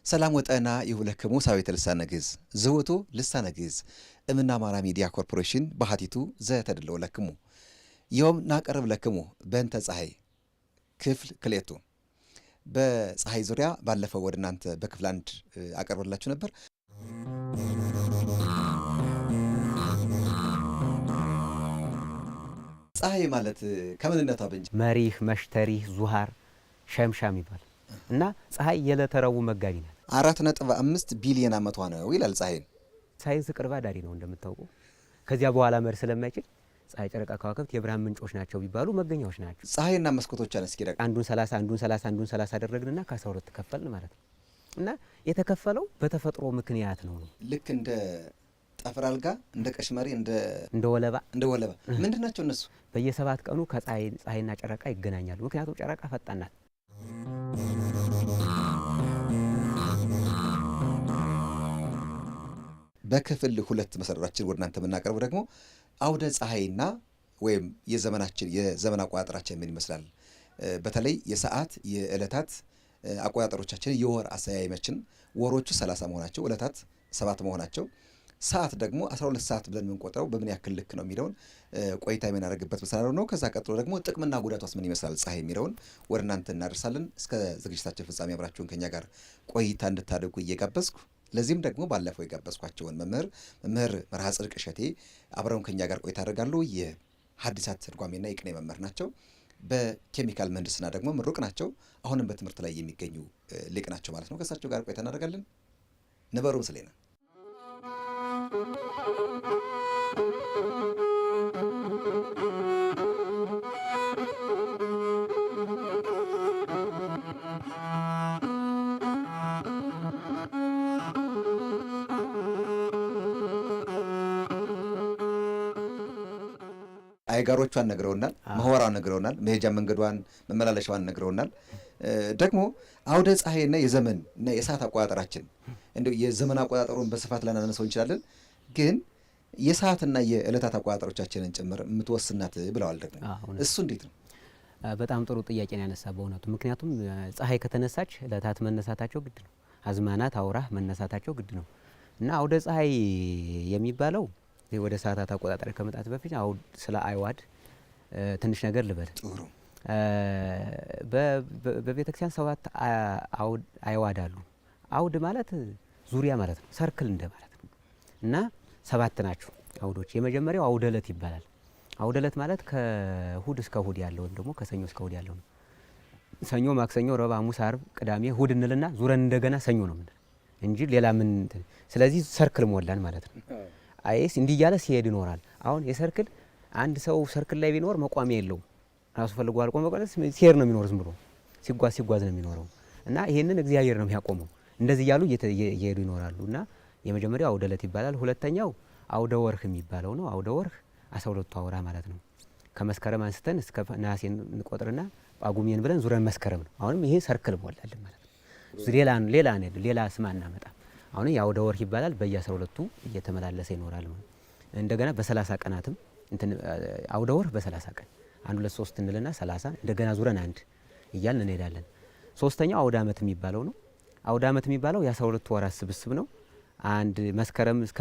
ሰላም ወጠና ይሁለክሙ ሳዊተ ልሳነ ግዕዝ ዝውቱ ልሳነ ግዕዝ እምና አማራ ሚዲያ ኮርፖሬሽን ባህቲቱ ዘተደለው ለክሙ ዮም ናቀርብ ለክሙ በእንተ ፀሐይ ክፍል ክሌቱ በፀሐይ ዙሪያ ባለፈው ወደ እናንተ በክፍል አንድ አቀርብላችሁ ነበር። ፀሐይ ማለት ከምንነቷ ብንጅ መሪህ መሽተሪህ ዙሃር ሸምሻም ይባል እና ፀሐይ የዕለተ ረቡዕ መጋቢ ናት። 4.5 ቢሊዮን ዓመቷ ነው ይላል። ሳይንስ ቅርባ ዳሪ ነው እንደምታውቁ። ከዚያ በኋላ መር ስለማይችል ፀሐይ፣ ጨረቃ፣ ከዋክብት የብርሃን ምንጮች ናቸው ቢባሉ መገኛዎች ናቸው። ፀሐይና መስኮቶቿን እስኪ ደግ አንዱን 30 አደረግንና ከ12 ከፈልን ማለት ነው። እና የተከፈለው በተፈጥሮ ምክንያት ነው። ልክ እንደ ጠፍር አልጋ፣ እንደ ቀሽመሪ፣ እንደ ወለባ ምንድን ናቸው እነሱ? በየ7 ቀኑ ከፀሐይና ጨረቃ ይገናኛሉ። ምክንያቱም ጨረቃ ፈጣን ናት። በክፍል 2 መሰረታችን ወደ እናንተ የምናቀርበው ደግሞ አውደ ፀሐይና ወይም የዘመን አቆጣጠራችን ምን ይመስላል፣ በተለይ የሰዓት የዕለታት አቆጣጠሮቻችን፣ የወር አሰያየማችን፣ ወሮቹ 30 መሆናቸው፣ ዕለታት 7 መሆናቸው፣ ሰዓት ደግሞ 12 ሰዓት ብለን የምንቆጥረው በምን ያክል ልክ ነው የሚለውን ቆይታ የምናደርግበት መሰናዶ ነው። ከዛ ቀጥሎ ደግሞ ጥቅምና ጉዳቷስ ምን ይመስላል ፀሐይ የሚለውን ወደ እናንተ እናደርሳለን። እስከ ዝግጅታችን ፍጻሜ አብራችሁን ከኛ ጋር ቆይታ እንድታደርጉ እየጋበዝኩ ለዚህም ደግሞ ባለፈው የጋበዝኳቸውን መምህር መርሃ ጽድቅ እሸቴ አብረውን ከኛ ጋር ቆይታ ያደርጋሉ። የሐዲሳት ትርጓሜና የቅኔ መምህር ናቸው። በኬሚካል ምህንድስና ደግሞ ምሩቅ ናቸው። አሁንም በትምህርት ላይ የሚገኙ ሊቅ ናቸው ማለት ነው። ከእሳቸው ጋር ቆይታ እናደርጋለን። ነበሩ ምስሌና አይጋሮቿን ነግረውናል፣ መህወራን ነግረውናል፣ መሄጃ መንገዷን መመላለሻዋን ነግረውናል። ደግሞ አውደ ፀሐይና የዘመንና የሰዓት አቆጣጠራችን እንደው የዘመን አቆጣጠሩን በስፋት ላናነሳው እንችላለን፣ ግን የሰዓትና የዕለታት አቆጣጠሮቻችንን ጭምር የምትወስናት ብለዋል። ደግሞ እሱ እንዴት ነው? በጣም ጥሩ ጥያቄ ነው ያነሳ በእውነቱ። ምክንያቱም ፀሐይ ከተነሳች ዕለታት መነሳታቸው ግድ ነው፣ አዝማናት አውራህ መነሳታቸው ግድ ነው እና አውደ ፀሐይ የሚባለው ወደ ሰዓታት አቆጣጠር ከመጣት በፊት ስለ አይዋድ ትንሽ ነገር ልበል። ጥሩ። በቤተክርስቲያን 7 አይዋድ አሉ። አውድ ማለት ዙሪያ ማለት ነው፣ ሰርክል እንደ ማለት ነው እና 7 ናቸው አውዶች። የመጀመሪያው አውደ ዕለት ይባላል። አውደ ዕለት ማለት ከእሁድ እስከ እሁድ ያለው ወይም ደግሞ ከሰኞ እስከ እሁድ ያለው ነው። ሰኞ፣ ማክሰኞ፣ ረቡዕ፣ ሐሙስ፣ ዓርብ፣ ቅዳሜ፣ እሁድ እንልና ዙረን እንደገና ሰኞ ነው የምንል እንጂ ሌላ ምን። ስለዚህ ሰርክል ሞላን ማለት ነው። አይስ እንዲህ እያለ ሲሄድ ይኖራል። አሁን የሰርክል አንድ ሰው ሰርክል ላይ ቢኖር መቋሚያ የለውም። ራሱ ፈልጎ አልቆም በቀለስ ሲሄድ ነው የሚኖር፣ ዝም ብሎ ሲጓዝ ነው የሚኖረው እና ይሄንን እግዚአብሔር ነው የሚያቆመው። እንደዚህ እያሉ እየሄዱ ይኖራሉ እና የመጀመሪያው አውደ ዕለት ይባላል። ሁለተኛው አውደ ወርህ የሚባለው ነው። አውደ ወርህ 12ቱ አውራ ማለት ነው። ከመስከረም አንስተን እስከ ነሐሴ እንቆጥርና ጳጉሜን ብለን ዙረን መስከረም ነው። አሁንም ይሄ ሰርክል ሞላልን ማለት ነው። ሌላ ስም አናመጣም። አሁን የአውደ ወርህ ይባላል። በየ12ቱ እየተመላለሰ ይኖራል ማለት። እንደገና በ30 ቀናትም አውደ ወርህ በ30 ቀን 1 2 3 እንልና 30 እንደገና ዙረን አንድ እያልን እንሄዳለን። ሶስተኛው አውደ ዓመት የሚባለው ነው። አውደ ዓመት የሚባለው የ12 ወራት ስብስብ ነው። አንድ መስከረም እስከ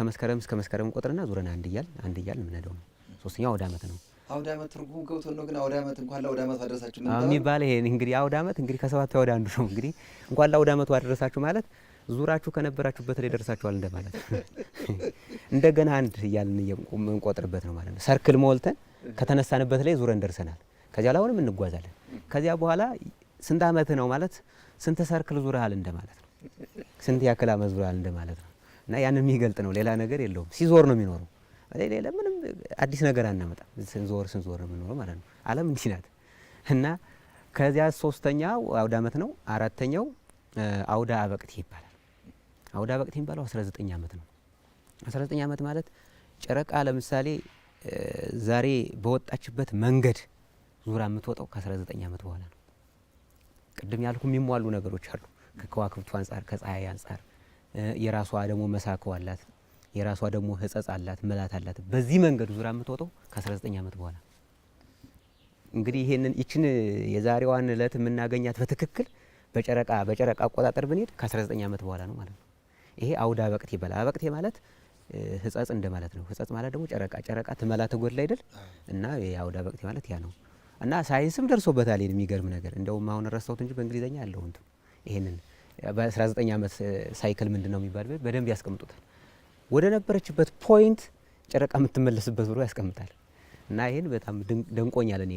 መስከረም ቆጥርና ዙረን አንድ እያልን የምንሄደው ነው። ሶስተኛው አውደ ዓመት ነው። አውደ ዓመት ትርጉም ገብቶ ነው። ግን አውደ ዓመት እንኳን ለአውደ ዓመቱ አደረሳችሁ ምን የሚባል ይሄ እንግዲህ አውደ ዓመት እንግዲህ ከ7 ወደ አንዱ ነው። እንግዲህ እንኳን ለአውደ ዓመቱ አደረሳችሁ ማለት ዙራችሁ ከነበራችሁበት ላይ ደርሳችኋል እንደማለት ነው። እንደገና አንድ እያልን የምንቆጥርበት ነው ማለት ነው። ሰርክል ሞልተን ከተነሳንበት ላይ ዙረን ደርሰናል። ከዚያ ላይ አሁንም እንጓዛለን። ከዚያ በኋላ ስንት ዓመት ነው ማለት ስንት ሰርክል ዙረሃል እንደማለት ነው። ስንት ያክል ዓመት ዙረሃል እንደማለት ነው እና ያንን የሚገልጥ ነው። ሌላ ነገር የለውም። ሲዞር ነው የሚኖረው። ሌላ ምንም አዲስ ነገር አናመጣም። ስንዞር ነው የምንኖረው ማለት ነው። ዓለም እንዲህ ናት እና ከዚያ ሶስተኛው አውደ ዓመት ነው። አራተኛው አውደ አበቅት ይባላል። አውደ አበቅት የሚባለው 19 ዓመት ነው። 19 ዓመት ማለት ጨረቃ ለምሳሌ ዛሬ በወጣችበት መንገድ ዙራ የምትወጣው ከ19 ዓመት በኋላ ነው። ቅድም ያልኩ የሚሟሉ ነገሮች አሉ። ከከዋክብቱ አንጻር፣ ከፀሐይ አንጻር የራሷ ደግሞ መሳከው አላት፣ የራሷ ደግሞ ህጸጽ አላት፣ መላት አላት። በዚህ መንገድ ዙራ የምትወጣው ከ19 ዓመት በኋላ። እንግዲህ ይችን የዛሬዋን ዕለት የምናገኛት በትክክል በጨረቃ አቆጣጠር ብንሄድ ከ19 ዓመት በኋላ ነው ማለት ነው። ይሄ አውደ አበቅቴ ይባላል። አበቅቴ ማለት ህጸጽ እንደማለት ነው። ህጸጽ ማለት ደግሞ ጨረቃ ትመላ ትጎድል አይደል? እና የአውደ አበቅቴ ማለት ያ ነው። እና ሳይንስም ደርሶበታል። የሚገርም ነገር እንደውም አሁን ረሳሁት እንጂ በእንግሊዘኛ አለው እንትን ይሄንን በ19 ዓመት ሳይክል ምንድን ነው የሚባል በደንብ ያስቀምጡታል። ወደ ነበረችበት ፖይንት ጨረቃ የምትመለስበት ብሎ ያስቀምጣል። እና ይሄን በጣም ደንቆኛል እኔ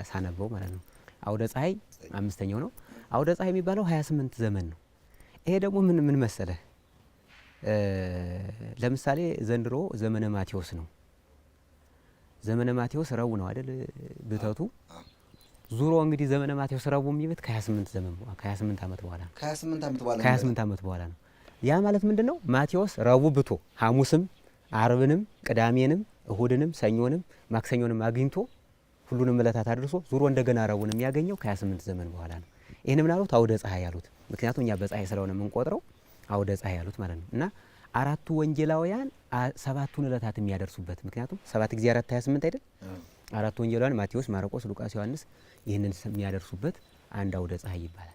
ሳነበው ማለት ነው። አውደ ፀሐይ 5ኛው ነው። አውደ ፀሐይ የሚባለው 28 ዘመን ነው። ይሄ ደግሞ ምን መሰለህ፣ ለምሳሌ ዘንድሮ ዘመነ ማቴዎስ ነው። ዘመነ ማቴዎስ ረቡዕ ነው አይደል ብተቱ። ዙሮ እንግዲህ ዘመነ ማቴዎስ ረቡዕ የሚበት ከ28 ዓመት በኋላ ነው። ከ28 ዓመት በኋላ ነው። ያ ማለት ምንድነው? ማቴዎስ ረቡዕ ብቶ ሐሙስም አርብንም ቅዳሜንም እሁድንም ሰኞንም ማክሰኞንም አግኝቶ ሁሉንም ዕለታት አድርሶ ዙሮ እንደገና ረቡዕን የሚያገኘው ከ28 ዘመን በኋላ ነው። ይህን ምን አሉት? አውደ ፀሐይ ያሉት። ምክንያቱም እኛ በፀሐይ ስለሆነ የምንቆጥረው አውደ ፀሐይ ያሉት ማለት ነው። እና አራቱ ወንጌላውያን 7ቱን ዕለታት የሚያደርሱበት ምክንያቱም 7 ጊዜ 4 28 አይደል? አራቱ ወንጌላውያን ማቴዎስ፣ ማርቆስ፣ ሉቃስ፣ ዮሐንስ ይህንን የሚያደርሱበት አንድ አውደ ፀሐይ ይባላል።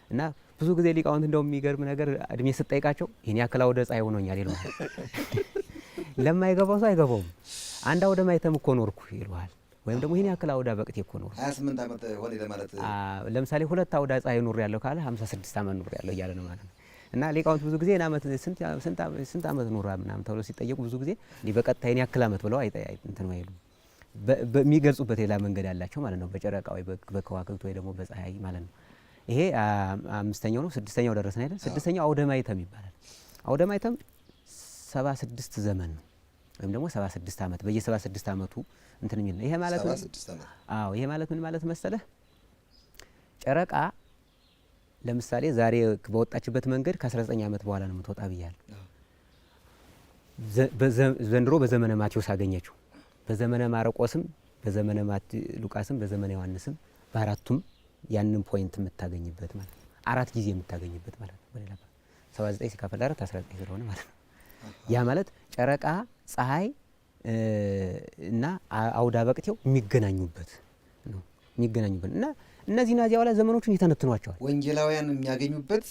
እና ብዙ ጊዜ ሊቃውንት እንደው የሚገርም ነገር እድሜ ስጠይቃቸው ይህን ያክል አውደ ፀሐይ ሆኖኛል ይለዋል። ለማይገባው ሰው አይገባውም። አንድ አውደ ማይተም እኮ ኖርኩ ይለዋል። ወይም ደግሞ ይህን ያክል አውደ አበቅቴ እኮ ኖርኩ 28 ዓመት ሆነ ለማለት። ለምሳሌ 2 አውደ ፀሐይ ኖር ያለው ካለ 56 ዓመት ኖር ያለው እያለ ነው ማለት ነው። እና ሊቃውንት ብዙ ጊዜ ስንት ዓመት ኖራ ምናምን ተብሎ ሲጠየቁ ብዙ ጊዜ እንዲህ በቀጥታ ይህን ያክል ዓመት ብለው እንትን አይሉም። በሚገልጹበት ሌላ መንገድ ያላቸው ማለት ነው። በጨረቃ ወይ በከዋክብት ወይ ደግሞ በፀሐይ ማለት ነው። ይሄ 5ኛው ነው። 6ኛው ደረስን አይደል? 6ኛው አውደ ማይተም ይባላል። አውደ ማይተም 76 ዘመን ነው ወይም ደግሞ 76 ዓመት በየ76 ዓመቱ እንትን የሚል ነው። ይሄ ማለት ይሄ ማለት ምን ማለት መሰለህ? ጨረቃ ለምሳሌ ዛሬ በወጣችበት መንገድ ከ19 ዓመት በኋላ ነው የምትወጣ ብያለሁ። ዘንድሮ በዘመነ ማቴዎስ አገኘችው። በዘመነ ማርቆስም በዘመነ ሉቃስም በዘመነ ዮሐንስም በአራቱም ያንን ፖይንት የምታገኝበት ማለት ነው። 4 ጊዜ የምታገኝበት ማለት ነው። በሌላ 79 ሲካፈል 4 19 ስለሆነ ማለት ነው። ያ ማለት ጨረቃ፣ ፀሐይ እና አውደ አበቅቴው የሚገናኙበት ነው። እና እነዚህ ናዚያ በኋላ ዘመኖቹን ይተነትኗቸዋል። ወንጌላውያን የሚያገኙበት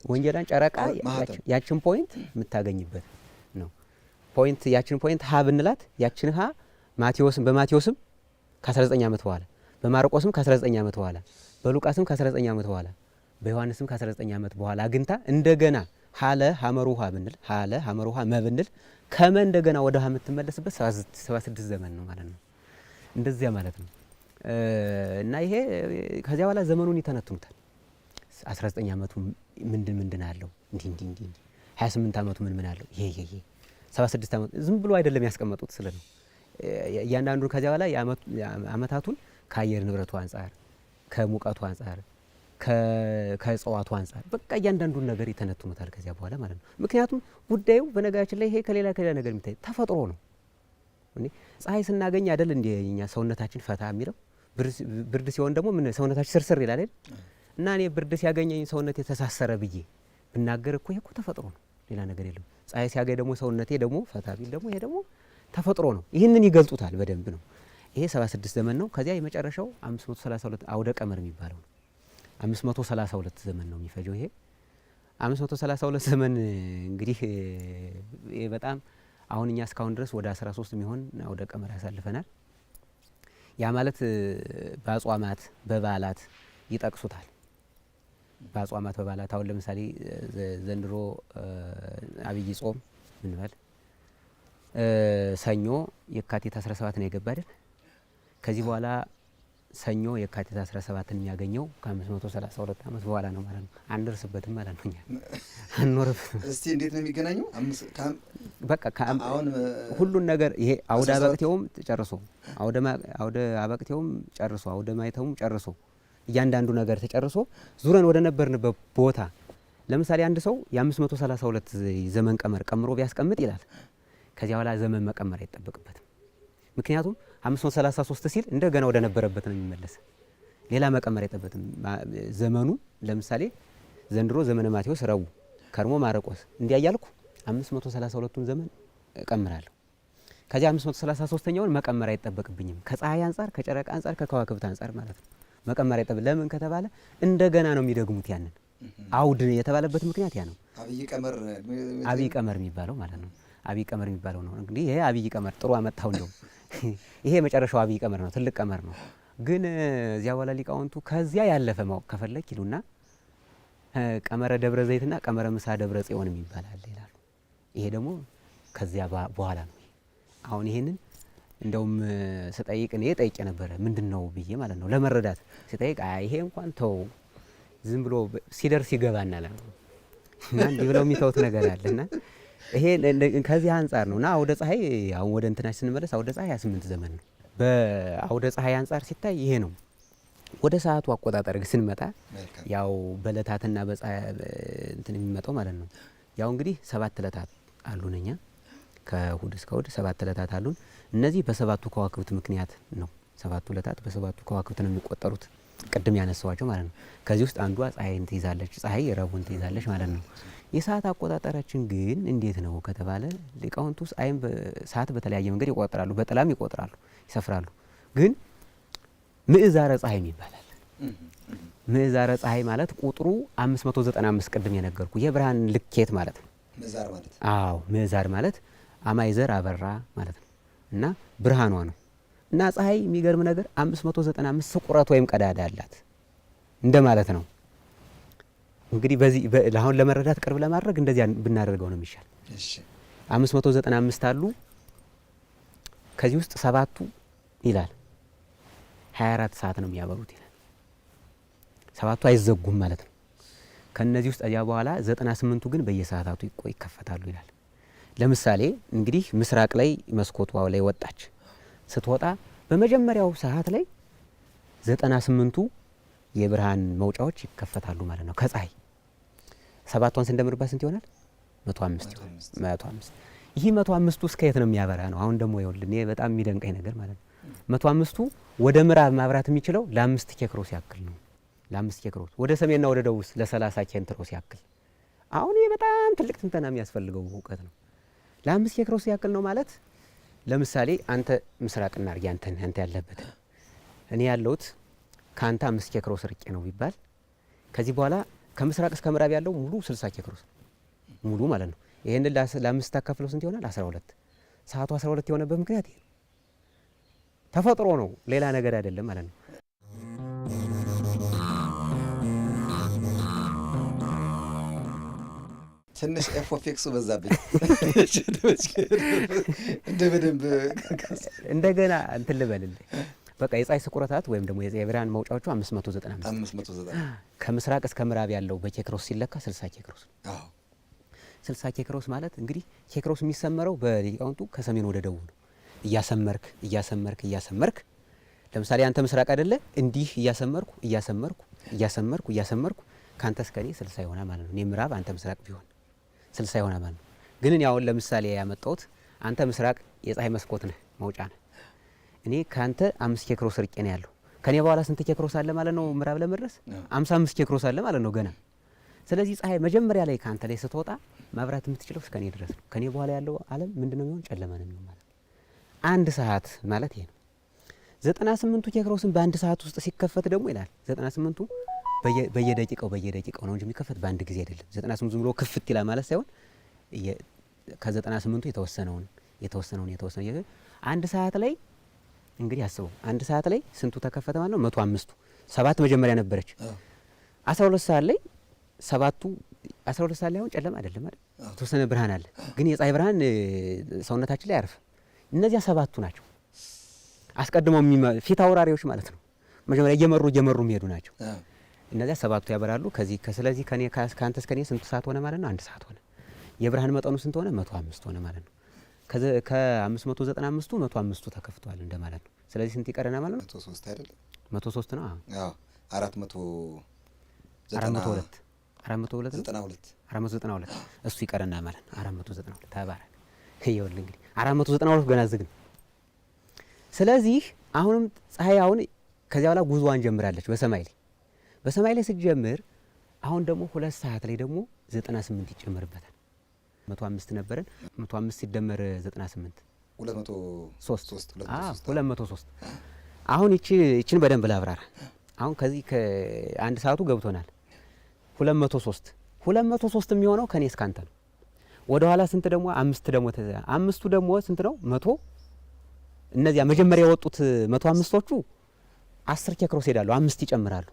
ወንጌላውያን ጨረቃ ያችን ፖይንት የምታገኝበት ነው። ያችን ፖይንት ሀ ብንላት ያችን ሀ በማቴዎስም ከ19 ዓመት በኋላ በማርቆስም ከ19 ዓመት በኋላ በሉቃስም ከ19 ዓመት በኋላ በዮሐንስም ከ19 ዓመት በኋላ አግኝታ እንደገና ሀለ ሀመሩሃ ብንል ሀለ ሀመሩሃ መብንል ከመ እንደገና ወደ ሀ የምትመለስበት 76 ዘመን ነው ማለት ነው። እንደዚያ ማለት ነው። እና ይሄ ከዚያ በኋላ ዘመኑን ይተነትኑታል። 19 ዓመቱ ምንድን አለው እንዲህ 28 ዓመቱ ምን አለው ይሄ 76 ዓመቱ ዝም ብሎ አይደለም ያስቀመጡት ስለ ነው። እያንዳንዱ ከዚያ በኋላ ዓመታቱን ከአየር ንብረቱ አንጻር፣ ከሙቀቱ አንጻር፣ ከእጽዋቱ አንጻር በቃ እያንዳንዱን ነገር ይተነትኑታል ከዚያ በኋላ ማለት ነው። ምክንያቱም ጉዳዩ በነገራችን ላይ ይሄ ከሌላ ነገር የሚታይ ተፈጥሮ ነው። ፀሐይ ስናገኝ አይደል እንደ እኛ ሰውነታችን ፈታ የሚለው ብርድ ሲሆን ደግሞ ምን ሰውነታችን ስርስር ይላል አይደል? እና እኔ ብርድ ሲያገኘኝ ሰውነቴ የተሳሰረ ብዬ ብናገር እኮ ይሄ እኮ ተፈጥሮ ነው፣ ሌላ ነገር የለም። ፀሐይ ሲያገኝ ደግሞ ሰውነቴ ደግሞ ፈታ ቢል ደግሞ ይሄ ደግሞ ተፈጥሮ ነው። ይህንን ይገልጹታል በደንብ ነው። ይሄ 76 ዘመን ነው። ከዚያ የመጨረሻው 532 አውደ ቀመር የሚባለው ነው። 532 ዘመን ነው የሚፈጀው። ይሄ 532 ዘመን እንግዲህ በጣም አሁን እኛ እስካሁን ድረስ ወደ 13 የሚሆን አውደ ቀመር ያሳልፈናል። ያ ማለት በአጽዋማት በበዓላት ይጠቅሱታል። በአጽዋማት በበዓላት አሁን ለምሳሌ ዘንድሮ አብይ ጾም ምንበል ሰኞ የካቲት 17 ነው የገባ አይደል? ከዚህ በኋላ ሰኞ የካቲት 17ን የሚያገኘው ከ532 ዓመት በኋላ ነው ማለት ነው። አንደርስበትም ማለት ነው። እኛ አንኖርበትም። እስቲ እንዴት ነው የሚገናኙ? በቃ አሁን ሁሉን ነገር ይሄ አውደ አበቅቴውም ጨርሶ አውደ አበቅቴውም ጨርሶ አውደ ማይተሙም ጨርሶ እያንዳንዱ ነገር ተጨርሶ ዙረን ወደ ነበርንበት ቦታ ለምሳሌ አንድ ሰው የ532 ዘመን ቀመር ቀምሮ ቢያስቀምጥ ይላል። ከዚያ በኋላ ዘመን መቀመር አይጠበቅበትም። ምክንያቱም 533 ሲል እንደገና ወደ ነበረበት ነው የሚመለስ። ሌላ መቀመር አይጠበቅበትም። ዘመኑ ለምሳሌ ዘንድሮ ዘመነ ማቴዎስ ረቡዕ ከርሞ ማርቆስ እንዲያያልኩ 532ቱን ዘመን እቀምራለሁ። ከዚያ 533ኛውን መቀመር አይጠበቅብኝም። ከፀሐይ አንጻር፣ ከጨረቃ አንጻር፣ ከከዋክብት አንጻር ማለት ነው። መቀመሪያ ጠብ ለምን ከተባለ እንደገና ነው የሚደግሙት። ያንን አውድ የተባለበት ምክንያት ያ ነው። አብይ ቀመር የሚባለው ማለት ነው። አብይ ቀመር የሚባለው ነው እንግዲህ ይሄ አብይ ቀመር ጥሩ አመጣው እንደው ይሄ መጨረሻው አብይ ቀመር ነው፣ ትልቅ ቀመር ነው። ግን እዚያ በኋላ ሊቃውንቱ ከዚያ ያለፈ ማወቅ ከፈለክ ይሉና ቀመረ ደብረ ዘይትና ቀመረ ምሳ ደብረ ጽዮን ይባላል ይላሉ። ይሄ ደግሞ ከዚያ በኋላ ነው። አሁን ይሄንን እንደውም ስጠይቅ እኔ ጠይቄ ነበረ ምንድነው ብዬ ማለት ነው ለመረዳት ስጠይቅ ይሄ እንኳን ተው ዝም ብሎ ሲደርስ ይገባናል እና እንዲህ ብለው የሚተውት ነገር አለና ይሄ ከዚህ አንጻር ነውና አውደ ፀሐይ አሁን ወደ እንትናች ስንመለስ አውደ ፀሐይ 28 ዘመን ነው። በአውደ ፀሐይ አንጻር ሲታይ ይሄ ነው። ወደ ሰዓቱ አቆጣጠር ስንመጣ ያው በእለታትና በፀሐይ እንትን የሚመጣው ማለት ነው። ያው እንግዲህ 7 እለታት አሉን እኛ ከእሁድ እስከ እሁድ 7 እለታት አሉን። እነዚህ በሰባቱ ከዋክብት ምክንያት ነው። 7 እለታት በሰባቱ ከዋክብት ነው የሚቆጠሩት ቅድም ያነሳዋቸው ማለት ነው። ከዚህ ውስጥ አንዷ ፀሐይን ትይዛለች፣ ፀሐይ ረቡዕን ትይዛለች ማለት ነው። የሰዓት አቆጣጠራችን ግን እንዴት ነው ከተባለ ሊቃውንቱ ፀሐይን ሰዓት በተለያየ መንገድ ይቆጥራሉ፣ በጥላም ይቆጥራሉ፣ ይሰፍራሉ። ግን ምዕዛረ ፀሐይ ይባላል። ምዕዛረ ፀሐይ ማለት ቁጥሩ 595 ቅድም የነገርኩ የብርሃን ልኬት ማለት ነው። ምዕዛር ማለት አዎ፣ ምዕዛር ማለት አማይዘር አበራ ማለት ነው እና ብርሃኗ ነው። እና ፀሐይ የሚገርም ነገር 595 ስቁረት ወይም ቀዳዳ አላት እንደ ማለት ነው። እንግዲህ በዚህ አሁን ለመረዳት ቅርብ ለማድረግ እንደዚያ ብናደርገው ነው የሚሻል። እሺ 595 አሉ። ከዚህ ውስጥ 7ቱ ይላል 24 ሰዓት ነው የሚያበሩት ይላል። 7ቱ አይዘጉም ማለት ነው። ከነዚህ ውስጥ እዚያ በኋላ 98ቱ ግን በየሰዓታቱ ይከፈታሉ ይላል። ለምሳሌ እንግዲህ ምስራቅ ላይ መስኮቷ ላይ ወጣች። ስትወጣ በመጀመሪያው ሰዓት ላይ 98ቱ የብርሃን መውጫዎች ይከፈታሉ ማለት ነው። ከፀሐይ 7ቷን ስንደምርባት ስንት ይሆናል? 105 ይህ 105ቱ እስከ የት ነው የሚያበራ ነው? አሁን ደግሞ ይኸውልህ እኔ በጣም የሚደንቀኝ ነገር ማለት ነው 105ቱ ወደ ምዕራብ ማብራት የሚችለው ለ5 ኬክሮስ ያክል ነው። ለ5 ኬክሮስ ወደ ሰሜንና ወደ ደቡብ ለ30 ኬንትሮስ ያክል። አሁን ይሄ በጣም ትልቅ ትንተና የሚያስፈልገው እውቀት ነው። ለ5 ኬክሮስ ያክል ነው ማለት ለምሳሌ አንተ ምስራቅና አርጊ አንተ ያለበት እኔ ያለሁት ከአንተ 5 ኬክሮስ ርቄ ነው ቢባል ከዚህ በኋላ ከምስራቅ እስከ ምዕራብ ያለው ሙሉ 60 ኬክሮስ ሙሉ ማለት ነው። ይሄንን ለ5 ታካፍለው ስንት ይሆናል? 12። ሰዓቱ 12 የሆነበት ምክንያት ይሄ ተፈጥሮ ነው፣ ሌላ ነገር አይደለም ማለት ነው። ትንሽ ኤፎፌክሱ በዛብኝ እንደበደንብ እንደገና እንትን ልበልልህ። በቃ የፀሐይ ስቁረታት ወይም ደግሞ የብርሃን መውጫዎቹ 595 ከምስራቅ እስከ ምዕራብ ያለው በኬክሮስ ሲለካ 60 ኬክሮስ ነው። አዎ 60 ኬክሮስ ማለት እንግዲህ ኬክሮስ የሚሰመረው በሊቃውንቱ ከሰሜን ወደ ደቡብ ነው። እያሰመርክ ለምሳሌ አንተ ምስራቅ አይደለ? እንዲህ እያሰመርኩ ካንተ እስከ እኔ 60 ይሆናል ማለት ነው። እኔ ምዕራብ አንተ ምስራቅ ቢሆን 60 ይሆናል ማለት ነው። ግን እኔ አሁን ለምሳሌ ያመጣሁት አንተ ምስራቅ የፀሐይ መስኮት ነህ፣ መውጫ ነህ። እኔ ካንተ 5 ኬክሮስ ርቄ ነው ያለው። ከኔ በኋላ ስንት ኬክሮስ አለ ማለት ነው? ምዕራብ ለመድረስ 55 ኬክሮስ አለ ማለት ነው ገና። ስለዚህ ፀሐይ መጀመሪያ ላይ ካንተ ላይ ስትወጣ ማብራት የምትችለው እስከ እኔ ድረስ ነው። ከኔ በኋላ ያለው ዓለም ምንድነው የሚሆን? ጨለማ ነው የሚሆን ማለት ነው። አንድ ሰዓት ማለት ይሄ ነው። 98ቱ ኬክሮስን በአንድ ሰዓት ውስጥ ሲከፈት ደግሞ ይላል 98ቱ በየደቂቃው ነው እንጂ የሚከፈት በአንድ ጊዜ አይደለም። 98 ዝም ብሎ ክፍት ይላል ማለት ሳይሆን ከ98ቱ የተወሰነውን አንድ ሰዓት ላይ እንግዲህ አስበው፣ አንድ ሰዓት ላይ ስንቱ ተከፈተ ማለት ነው? 105ቱ 7 መጀመሪያ ነበረች። 12 ሰዓት ላይ 7ቱ 12 ሰዓት ላይ አሁን ጨለማ አይደለም አይደል? የተወሰነ ብርሃን አለ። ግን የፀሐይ ብርሃን ሰውነታችን ላይ አያርፍ። እነዚያ 7ቱ ናቸው አስቀድመው ፊት አውራሪዎች ማለት ነው። መጀመሪያ እየመሩ የሚሄዱ ናቸው። እነዚያ 7ቱ ያበራሉ። ስለዚህ ከአንተ እስከ እኔ ስንት ሰዓት ሆነ ማለት ነው? አንድ ሰዓት ሆነ። የብርሃን መጠኑ ስንት ሆነ? 105 ሆነ ማለት ነው። ከ595ቱ 105ቱ ተከፍቷል እንደማለት ነው። ስለዚህ ስንት ይቀረና ማለት ነው? 103 አይደል? 103 ነው። አዎ 492 እሱ ይቀረና ማለት ነው። 492 ተባረክ። ይኸውልህ እንግዲህ 492 ገና ዝግ ነው። ስለዚህ አሁንም ፀሐይ አሁን ከዚያ በኋላ ጉዞዋን ጀምራለች በሰማይ ላይ ስትጀምር አሁን ደግሞ 2 ሰዓት ላይ ደግሞ 98 ይጨመርበታል። 105 ነበረን 105 ሲደመር 98 203 አሁን ይችን በደንብ ላብራራ። አሁን ከዚህ ከአንድ ሰዓቱ ገብቶናል 203 የሚሆነው ከኔ እስከ አንተ ነው። ወደ ኋላ ስንት ደግሞ 5 ደግሞ አምስቱ ደግሞ ስንት ነው 100። እነዚያ መጀመሪያ የወጡት 105ቶቹ 10 ኬክሮስ ይሄዳሉ፣ 5 ይጨምራሉ።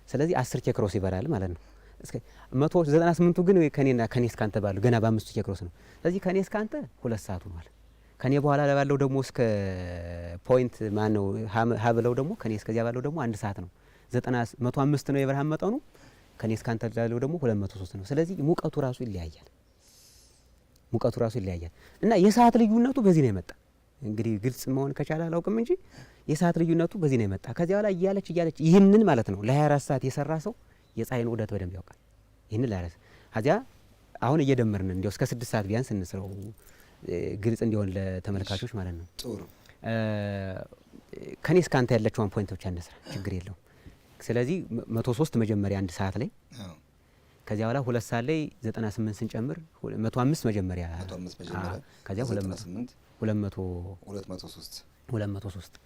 ስለዚህ 10 ኬክሮስ ይበራል ማለት ነው። እስከ 198ቱ ግን ከኔ እስከ አንተ ባለው ገና በ5 ኬክሮስ ነው። ስለዚህ ከኔ እስከ አንተ 2 ሰዓት ሆኗል። ከኔ በኋላ ባለው ደግሞ እስከ ፖይንት ማን ነው ሀብለው ደግሞ ከኔ እስከዚያ ባለው ደግሞ 1 ሰዓት ነው። 105 ነው የብርሃን መጠኑ። ከኔ እስከ አንተ ባለው ደግሞ 203 ነው። ስለዚህ ሙቀቱ ራሱ ይለያያል። እና የሰዓት ልዩነቱ በዚህ ነው የመጣ። እንግዲህ ግልጽ መሆን ከቻለ አላውቅም እንጂ የሰዓት ልዩነቱ በዚህ ነው የመጣ። ከዚያ በኋላ እያለች ይህንን ማለት ነው ለ24 ሰዓት የሰራ ሰው የፀሐይን ዑደት በደንብ ያውቃል። ይህንን ለ24 ከዚያ አሁን እየደመርን እንዲያው እስከ 6 ሰዓት ቢያንስ እንስረው ግልጽ እንዲሆን ለተመልካቾች ማለት ነው። ጥሩ ከኔ እስከ አንተ ያለችውን ፖይንት ብቻ እንስራ፣ ችግር የለውም። ስለዚህ 103 መጀመሪያ 1 ሰዓት ላይ ከዚያ በኋላ 2 ሰዓት ላይ 98 ስንጨምር 105 መጀመሪያ ከዚያ 203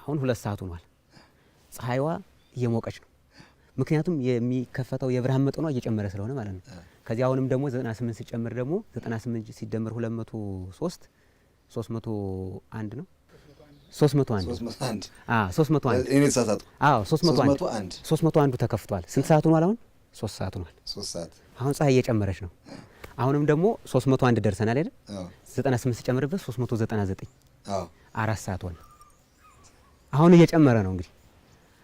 አሁን 2 ሰዓት ሆኗል። ፀሐይዋ እየሞቀች ነው። ምክንያቱም የሚከፈተው የብርሃን መጠኗ እየጨመረ ስለሆነ ማለት ነው። ከዚያ አሁንም ደግሞ 98 ሲጨምር ደግሞ 98 ሲደመር 203 301 ነው 301 እኔ ተሳሳትኩ። 301 ተከፍቷል። ስንት ሰዓት ሆኗል አሁን? 3 ሰዓት ሆኗል። 3 ሰዓት አሁን ፀሐይ እየጨመረች ነው። አሁንም ደግሞ 301 ደርሰናል አይደል? 98 ሲጨምርበት 399 4 ሰዓት ሆነ። አሁን እየጨመረ ነው እንግዲህ።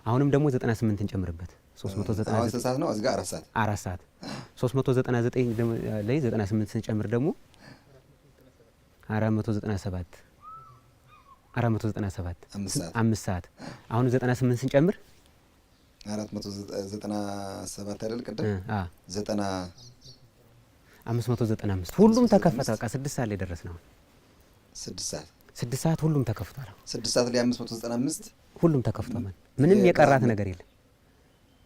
አሁንም ደግሞ 98 እንጨምርበት 399 ሰዓት ነው። እዚጋ 4 ሰዓት 399 ላይ 98 ስንጨምር ደግሞ 497 5 ሰዓት። አሁን 98 ስንጨምር 497 አይደል? ቅድም 595 ሁሉም ተከፈተ። በቃ 6 ሰዓት ላይ ደረስን። አሁን 6 ሰዓት ሁሉም ተከፍቷል። 6 ሰዓት ላይ 595 ሁሉም ተከፍቷል። ምንም የቀራት ነገር የለም።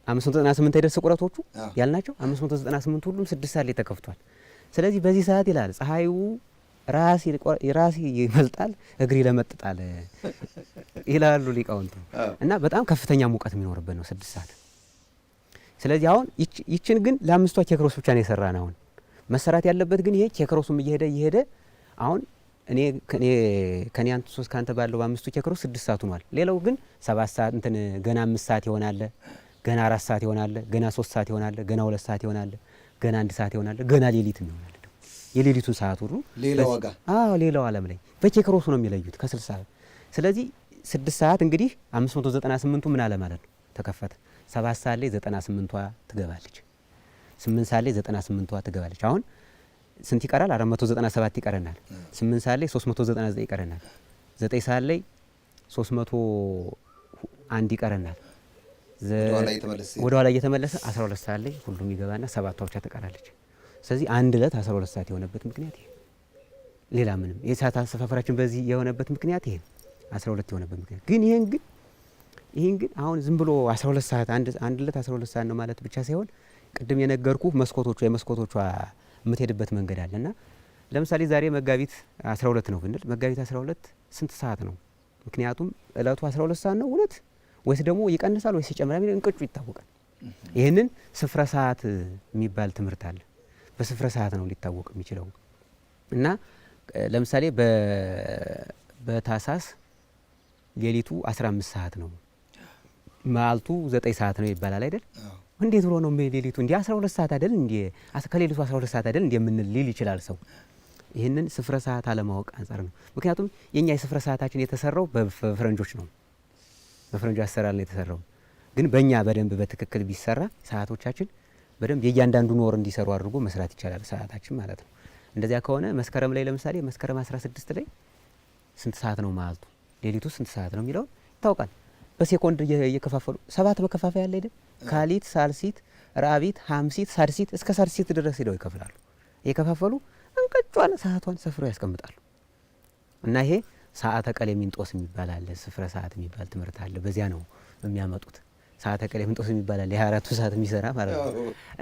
598 አይደርስ ቁረቶቹ ያልናቸው 598 ሁሉም 6 ሰዓት ላይ ተከፍቷል። ስለዚህ በዚህ ሰዓት ይላል ፀሐዩ ራሴ ይመልጣል እግሬ ለመጥጣል ይላሉ ሊቃውንቱ። እና በጣም ከፍተኛ ሙቀት የሚኖርበት ነው 6 ሰዓት። ስለዚህ አሁን ይችን ግን ለ5ቷ ኬክሮስ ብቻ ነው የሰራን። አሁን መሰራት ያለበት ግን ይሄ ኬክሮሱም እየሄደ አሁን ከኔ አንተ 3 ካንተ ባለው በ5ቱ ኬክሮስ 6 ሰዓት ሆኗል። ሌላው ግን 7 ሰዓት እንትን ገና 5 ሰዓት ይሆናል፣ ገና 4 ሰዓት ይሆናል፣ ገና 3 ሰዓት ይሆናል፣ ገና 2 ሰዓት ይሆናል፣ ገና 1 ሰዓት ይሆናል፣ ገና ሌሊትም ይሆናል። የሌሊቱን ሰዓት ሁሉ ሌላው ዓለም ላይ በኬክሮሱ ነው የሚለዩት ከ60 ሰዓት። ስለዚህ 6 ሰዓት እንግዲህ 598ቱ ምን አለ ማለት ነው ተከፈተ። 7 ሰዓት ላይ 98ቷ ትገባለች። 8 ሰዓት ላይ 98ቷ ትገባለች። አሁን ስንት ይቀራል? 497 ይቀረናል። 8 ሰዓት ላይ 399 ይቀረናል። 9 ሰዓት ላይ 301 ይቀረናል። ወደ ኋላ እየተመለሰ 12 ሰዓት ላይ ሁሉም ይገባና 7ቷ ብቻ ትቀራለች። ስለዚህ አንድ ዕለት 12 ሰዓት የሆነበት ምክንያት ይሄ፣ ሌላ ምንም የሰዓት አሰፋፈራችን በዚህ የሆነበት ምክንያት ይሄ 12 የሆነበት ምክንያት ግን ይሄን ግን አሁን ዝም ብሎ 12 ሰዓት አንድ ዕለት 12 ሰዓት ነው ማለት ብቻ ሳይሆን ቅድም የነገርኩ የመስኮቶቿ የምትሄድበት መንገድ አለና ለምሳሌ ዛሬ መጋቢት 12 ነው ብንል መጋቢት 12 ስንት ሰዓት ነው? ምክንያቱም ዕለቱ 12 ሰዓት ነው እውነት ወይስ ደግሞ ይቀንሳል ወይስ ይጨምራል? እንቅጩ ይታወቃል። ይህንን ስፍረ ሰዓት የሚባል ትምህርት አለ። በስፍረ ሰዓት ነው ሊታወቅ የሚችለው እና ለምሳሌ በታሳስ ሌሊቱ 15 ሰዓት ነው፣ መዓልቱ 9 ሰዓት ነው ይባላል አይደል? እንዴት ብሎ ነው ሌሊቱ እንዴ 12 ሰዓት አይደል እንዴ ከሌሊቱ 12 ሰዓት አይደል እንዴ የምንል ሊል ይችላል ሰው። ይህንን ስፍረ ሰዓት አለማወቅ አንጻር ነው። ምክንያቱም የኛ የስፍረ ሰዓታችን የተሰራው በፈረንጆች ነው፣ በፈረንጆች አሰራር ነው የተሰራው። ግን በእኛ በደንብ በትክክል ቢሰራ ሰዓቶቻችን በደንብ የእያንዳንዱን ወር እንዲሰሩ አድርጎ መስራት ይቻላል ሰዓታችን ማለት ነው። እንደዚያ ከሆነ መስከረም ላይ ለምሳሌ መስከረም 16 ላይ ስንት ሰዓት ነው መዓልቱ፣ ሌሊቱ ስንት ሰዓት ነው የሚለውን ይታወቃል። በሴኮንድ እየከፋፈሉ 7 መከፋፈያ ያለ አይደል? ካሊት፣ ሳልሲት፣ ራቢት፣ ሀምሲት፣ ሳድሲት እስከ ሳድሲት ድረስ ሄደው ይከፍላሉ። እየከፋፈሉ እንቀጯን ሰዓቷን ሰፍረው ያስቀምጣሉ። እና ይሄ ሰዓተ ቀሌምንጦስ የሚባል አለ፣ ስፍረ ሰዓት የሚባል ትምህርት አለ። በዚያ ነው የሚያመጡት። ሰዓተ ቀሌምንጦስ የሚባል አለ፣ የ24ቱ ሰዓት የሚሰራ ማለት ነው።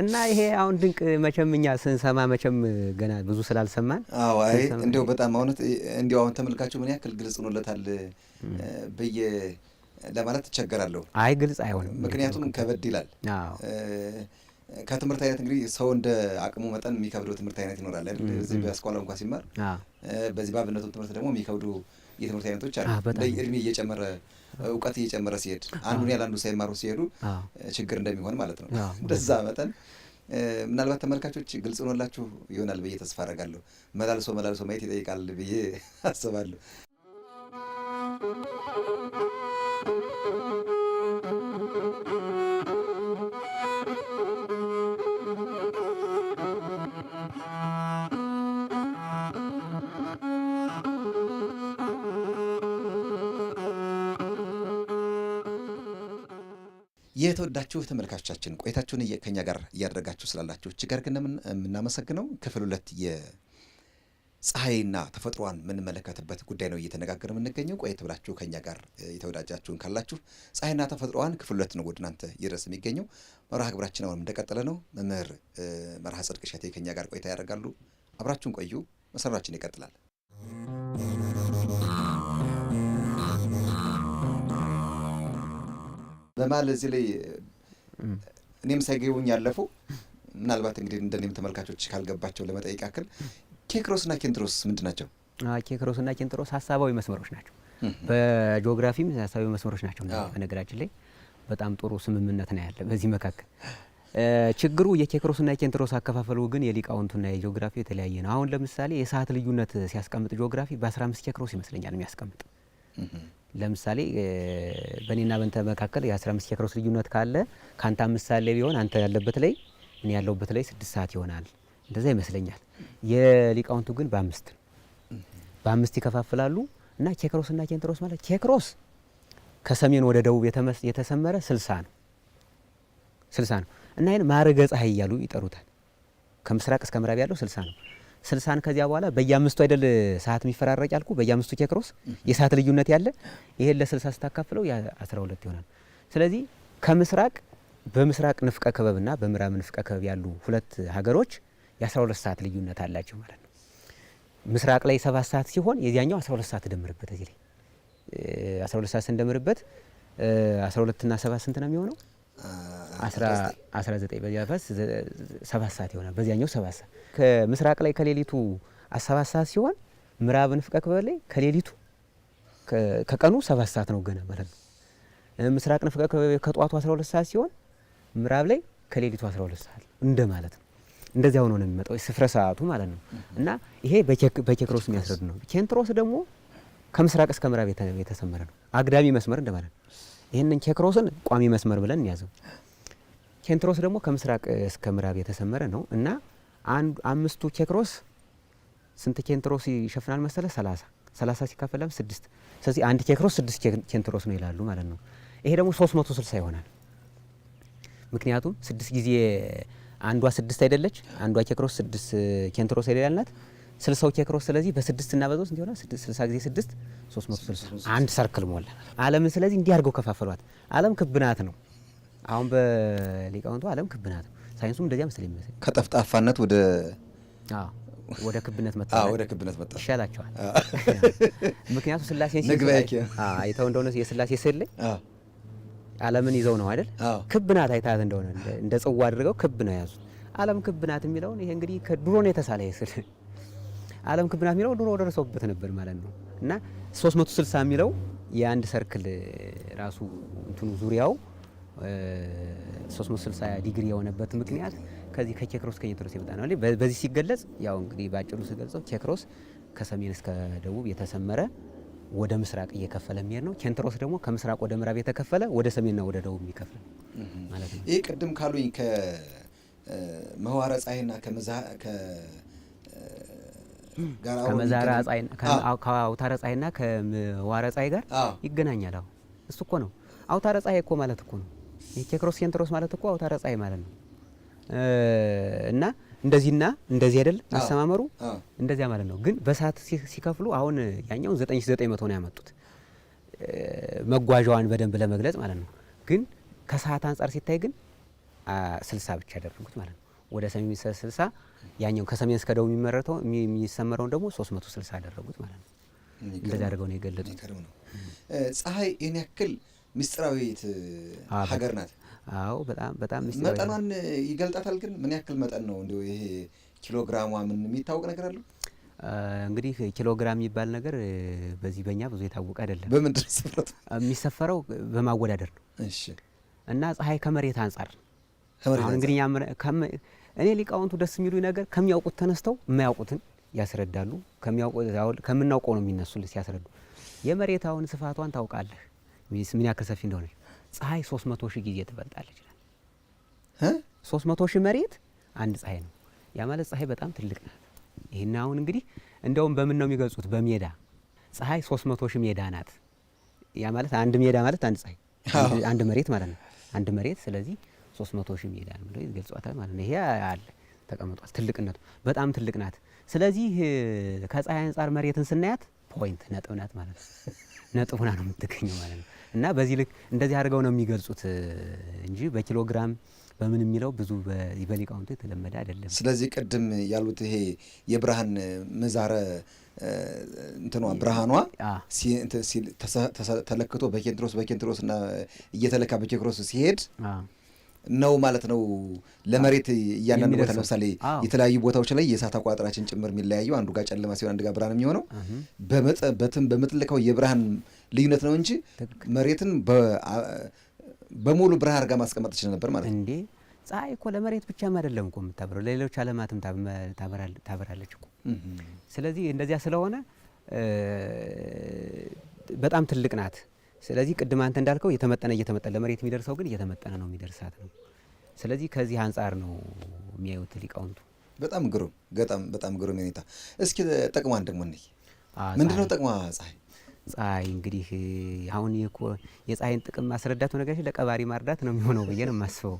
እና ይሄ አሁን ድንቅ መቼም እኛ ስንሰማ መቼም ገና ብዙ ስላልሰማን እንዲያው በጣም እውነት እንዲያው አሁን ተመልካቹ ምን ያክል ግልጽ ሆኖለታል። ለማለት ትቸገራለሁ። አይ ግልጽ አይሆንም፣ ምክንያቱም ከበድ ይላል። ከትምህርት አይነት እንግዲህ ሰው እንደ አቅሙ መጠን የሚከብደው ትምህርት አይነት ይኖራል አይደል? እዚህ በአስኳላ እንኳ ሲማር በዚህ በአብነቱ ትምህርት ደግሞ የሚከብዱ የትምህርት አይነቶች አሉ። እድሜ እየጨመረ እውቀት እየጨመረ ሲሄድ አንዱን ያለ አንዱ ሳይማሩ ሲሄዱ ችግር እንደሚሆን ማለት ነው። እንደዛ መጠን ምናልባት ተመልካቾች ግልጽ ሆኖላችሁ ይሆናል ብዬ ተስፋ አደርጋለሁ። መላልሶ ማየት ይጠይቃል ብዬ አስባለሁ። የተወዳችሁ ተመልካቾቻችን ቆይታችሁን ከኛ ጋር እያደረጋችሁ ስላላችሁ እጅግ አድርገን የምናመሰግነው። ክፍል 2 የፀሐይና ተፈጥሮዋን የምንመለከትበት ጉዳይ ነው እየተነጋገርን የምንገኘው። ቆየት ብላችሁ ከኛ ጋር የተወዳጃችሁን ካላችሁ ፀሐይና ተፈጥሮዋን ክፍል 2 ነው ወደ እናንተ ይድረስ የሚገኘው። መርሃ ግብራችን አሁንም እንደቀጠለ ነው። መምህር መርሃ ጽድቅ እሸቴ ከኛ ጋር ቆይታ ያደርጋሉ። አብራችሁን ቆዩ። መሰናዷችን ይቀጥላል። በማል እዚህ ላይ እኔም ሳይገቡኝ ያለፉ ምናልባት እንግዲህ እንደኔም ተመልካቾች ካልገባቸው ለመጠየቅ ያክል ኬክሮስና ኬንትሮስ ምንድን ናቸው? ኬክሮስና ኬንትሮስ ሀሳባዊ መስመሮች ናቸው። በጂኦግራፊም ሀሳባዊ መስመሮች ናቸው። በነገራችን ላይ በጣም ጥሩ ስምምነት ነው ያለ በዚህ መካከል። ችግሩ የኬክሮስና የኬንትሮስ አከፋፈሉ ግን የሊቃውንቱና የጂኦግራፊ የተለያየ ነው። አሁን ለምሳሌ የሰዓት ልዩነት ሲያስቀምጥ ጂኦግራፊ በ15 ኬክሮስ ይመስለኛል የሚያስቀምጥ። ለምሳሌ በእኔና በንተ መካከል የ15 ኬክሮስ ልዩነት ካለ ከአንተ 5 ሰዓት ላይ ቢሆን አንተ ያለበት ላይ እኔ ያለሁበት ላይ 6 ሰዓት ይሆናል። እንደዛ ይመስለኛል። የሊቃውንቱ ግን በ5 ይከፋፍላሉ። እና ኬክሮስና ኬንትሮስ ማለት ኬክሮስ ከሰሜን ወደ ደቡብ የተሰመረ 60 ነው እና ይሄን ማዕረገ ፀሐይ እያሉ ይጠሩታል። ከምስራቅ እስከ ምዕራብ ያለው 60 ነው። 60ን ከዚያ በኋላ በየ5ቱ አይደል ሰዓት የሚፈራረቅ ያልኩ በየ5ቱ ኬክሮስ የሰዓት ልዩነት ያለ ይሄን ለ60 ስታካፍለው ያ12 ይሆናል። ስለዚህ ከምስራቅ በምስራቅ ንፍቀ ክበብና በምዕራብ ንፍቀ ክበብ ያሉ ሁለት ሀገሮች የ12 ሰዓት ልዩነት አላቸው ማለት ነው። ምስራቅ ላይ 7 ሰዓት ሲሆን የዚያኛው 12 ሰዓት ደምርበት። እዚህ ላይ 12 ሰዓት ስንደምርበት 12 እና 7 ስንት ነው የሚሆነው? 19 በዚያ ፈስ 7 ሰዓት ይሆናል። በዚያኛው 7 ሰዓት ከምስራቅ ላይ ከሌሊቱ 7 ሰዓት ሲሆን ምዕራብ ንፍቀ ክበብ ላይ ከሌሊቱ ከቀኑ 7 ሰዓት ነው ገና ማለት ነው። ምስራቅ ንፍቀ ክበብ ከጧቱ 12 ሰዓት ሲሆን ምዕራብ ላይ ከሌሊቱ 12 ሰዓት እንደ ማለት ነው። እንደዚያ ሆኖ ነው የሚመጣው ስፍረ ሰዓቱ ማለት ነው። እና ይሄ በኬክሮስ የሚያስረዱ ነው። ኬንትሮስ ደግሞ ከምስራቅ እስከ ምዕራብ የተሰመረ ነው። አግዳሚ መስመር እንደማለት ነው። ይህንን ኬክሮስን ቋሚ መስመር ብለን እንያዘው። ኬንትሮስ ደግሞ ከምስራቅ እስከ ምዕራብ የተሰመረ ነው እና 5ቱ ኬክሮስ ስንት ኬንትሮስ ይሸፍናል መሰለ? 30 ሲካፈል 6። ስለዚህ አንድ ኬክሮስ 6 ኬንትሮስ ነው ይላሉ ማለት ነው። ይሄ ደግሞ 360 ይሆናል። ምክንያቱም 6 ጊዜ አንዷ 6 አይደለች? አንዷ ኬክሮስ 6 ኬንትሮስ አይደልናት? 60 ኬክሮስ። ስለዚህ በ6 እና በ3 እንዲሆነ 60 ጊዜ 6 360 አንድ ሰርክል ሞላ ዓለምን። ስለዚህ እንዲህ አድርገው ከፋፈሏት። ዓለም ክብ ናት ነው። አሁን በሊቃውንቱ ዓለም ክብ ናት። ሳይንሱም እንደዚያ መሰለኝ የሚመስል ከጠፍጣፋነት ወደ ክብነት መጣ። ወደ ክብነት መጣ ይሻላቸዋል። ምክንያቱም ስላሴን አይተው እንደሆነ የስላሴ ስዕል ላይ ዓለምን ይዘው ነው አይደል? ክብ ናት አይታት እንደሆነ እንደ ጽዋ አድርገው ክብ ነው የያዙት። ዓለም ክብ ናት የሚለውን ይሄ እንግዲህ ከድሮ ነው የተሳለ ስዕል። ዓለም ክብ ናት የሚለው ድሮ ደርሰውበት ነበር ማለት ነው። እና 360 የሚለው የአንድ ሰርክል ራሱ እንትኑ ዙሪያው 360 ዲግሪ የሆነበት ምክንያት ከዚህ ከኬክሮስ ከኬንትሮስ የመጣ ነው። በዚህ ሲገለጽ ያው እንግዲህ ባጭሩ ሲገልጸው ኬክሮስ ከሰሜን እስከ ደቡብ የተሰመረ ወደ ምስራቅ እየከፈለ የሚሄድ ነው። ኬንትሮስ ደግሞ ከምስራቅ ወደ ምዕራብ የተከፈለ ወደ ሰሜንና ወደ ደቡብ የሚከፍል ማለት ነው። ይህ ቅድም ካሉኝ ከመዋረ ፀሐይና ከመዛራ ፀሐይ ከአውታረ ፀሐይና ከመዋረ ፀሐይ ጋር ይገናኛል። አሁን እሱ እኮ ነው አውታረ ፀሐይ እኮ ማለት እኮ ነው። ይሄ ኬክሮስ ኬንትሮስ ማለት እኮ አውታረ ፀሐይ ማለት ነው። እና እንደዚህና እንደዚህ አይደል አሰማመሩ እንደዚያ ማለት ነው። ግን በሰዓት ሲከፍሉ አሁን ያኛው 9900 ነው ያመጡት መጓዣዋን በደንብ ለመግለጽ ማለት ነው። ግን ከሰዓት አንጻር ሲታይ ግን 60 ብቻ ያደረጉት ማለት ነው። ወደ ሰሜን 60 ያኛው ከሰሜን እስከ ደቡብ የሚሰመረውን ደግሞ 360 ያደረጉት ማለት ነው። እንደዛ አድርገው ነው የገለጹት። ፀሐይ ይህን ያክል ምስጢራዊት ሀገር ናት። አዎ በጣም ምስጢራዊ። መጠኗን ይገልጣታል። ግን ምን ያክል መጠን ነው እንደው ይሄ ኪሎግራሟ ምን የሚታወቅ ነገር አለው? እንግዲህ ኪሎግራም የሚባል ነገር በዚህ በእኛ ብዙ የታወቀ አይደለም። በምንድን ነው የሚሰፈረው? የሚሰፈረው በማወዳደር ነው። እሺ። እና ፀሐይ ከመሬት አንጻር አሁን እንግዲህ እኔ ሊቃውንቱ ደስ የሚሉኝ ነገር ከሚያውቁት ተነስተው የማያውቁትን ያስረዳሉ። ከምናውቀው ነው የሚነሱ ሲያስረዱ። የመሬት አሁን ስፋቷን ታውቃለህ ምን ያክል ሰፊ እንደሆነች? ፀሐይ 300 ሺህ ጊዜ ትበልጣለች ይላል። 300 ሺህ መሬት አንድ ፀሐይ ነው። ያ ማለት ፀሐይ በጣም ትልቅ ናት። ይህን አሁን እንግዲህ እንደውም በምን ነው የሚገልጹት? በሜዳ ፀሐይ 300 ሺህ ሜዳ ናት። ያ ማለት አንድ ሜዳ ማለት አንድ ፀሐይ አንድ መሬት ማለት ነው። አንድ መሬት ስለዚህ 300 ሺህ ሜዳ ነው ብለው ይገልጿታል ማለት ነው። ይሄ አለ ተቀምጧል። ትልቅነቱ በጣም ትልቅ ናት። ስለዚህ ከፀሐይ አንጻር መሬትን ስናያት ፖይንት ነጥብ ናት ማለት ነው። ነጥብ ሆና ነው የምትገኘው ማለት ነው። እና በዚህ ልክ እንደዚህ አድርገው ነው የሚገልጹት እንጂ በኪሎግራም በምን የሚለው ብዙ በሊቃውንቱ የተለመደ አይደለም። ስለዚህ ቅድም ያሉት ይሄ የብርሃን ምዛረ እንትኗ ብርሃኗ ተለክቶ በኬንትሮስ እና እየተለካ በኬክሮስ ሲሄድ ነው ማለት ነው። ለመሬት እያንዳንዱ ቦታ ለምሳሌ የተለያዩ ቦታዎች ላይ የእሳት አቆጣጠራችን ጭምር የሚለያየው አንዱ ጋር ጨለማ ሲሆን አንዱ ጋር ብርሃን የሚሆነው በምትልከው የብርሃን ልዩነት ነው እንጂ መሬትን በሙሉ ብርሃን አድርጋ ማስቀመጥ ትችል ነበር ማለት ነው። እንዴ ፀሐይ እኮ ለመሬት ብቻም አይደለም እኮ የምታበረው ለሌሎች ዓለማትም ታበራለች እኮ። ስለዚህ እንደዚያ ስለሆነ በጣም ትልቅ ናት። ስለዚህ ቅድም አንተ እንዳልከው እየተመጠነ ለመሬት የሚደርሰው ግን እየተመጠነ ነው የሚደርሳት ነው። ስለዚህ ከዚህ አንጻር ነው የሚያዩት ሊቃውንቱ። በጣም ግሩም በጣም ግሩም ሁኔታ። እስኪ ጥቅሟን ደግሞ እንይ። ምንድነው ጥቅሟ ፀሐይ? ፀሐይ እንግዲህ አሁን የፀሐይን ጥቅም ማስረዳቱ ነገር ለቀባሪ ማርዳት ነው የሚሆነው ብዬ ነው የማስበው።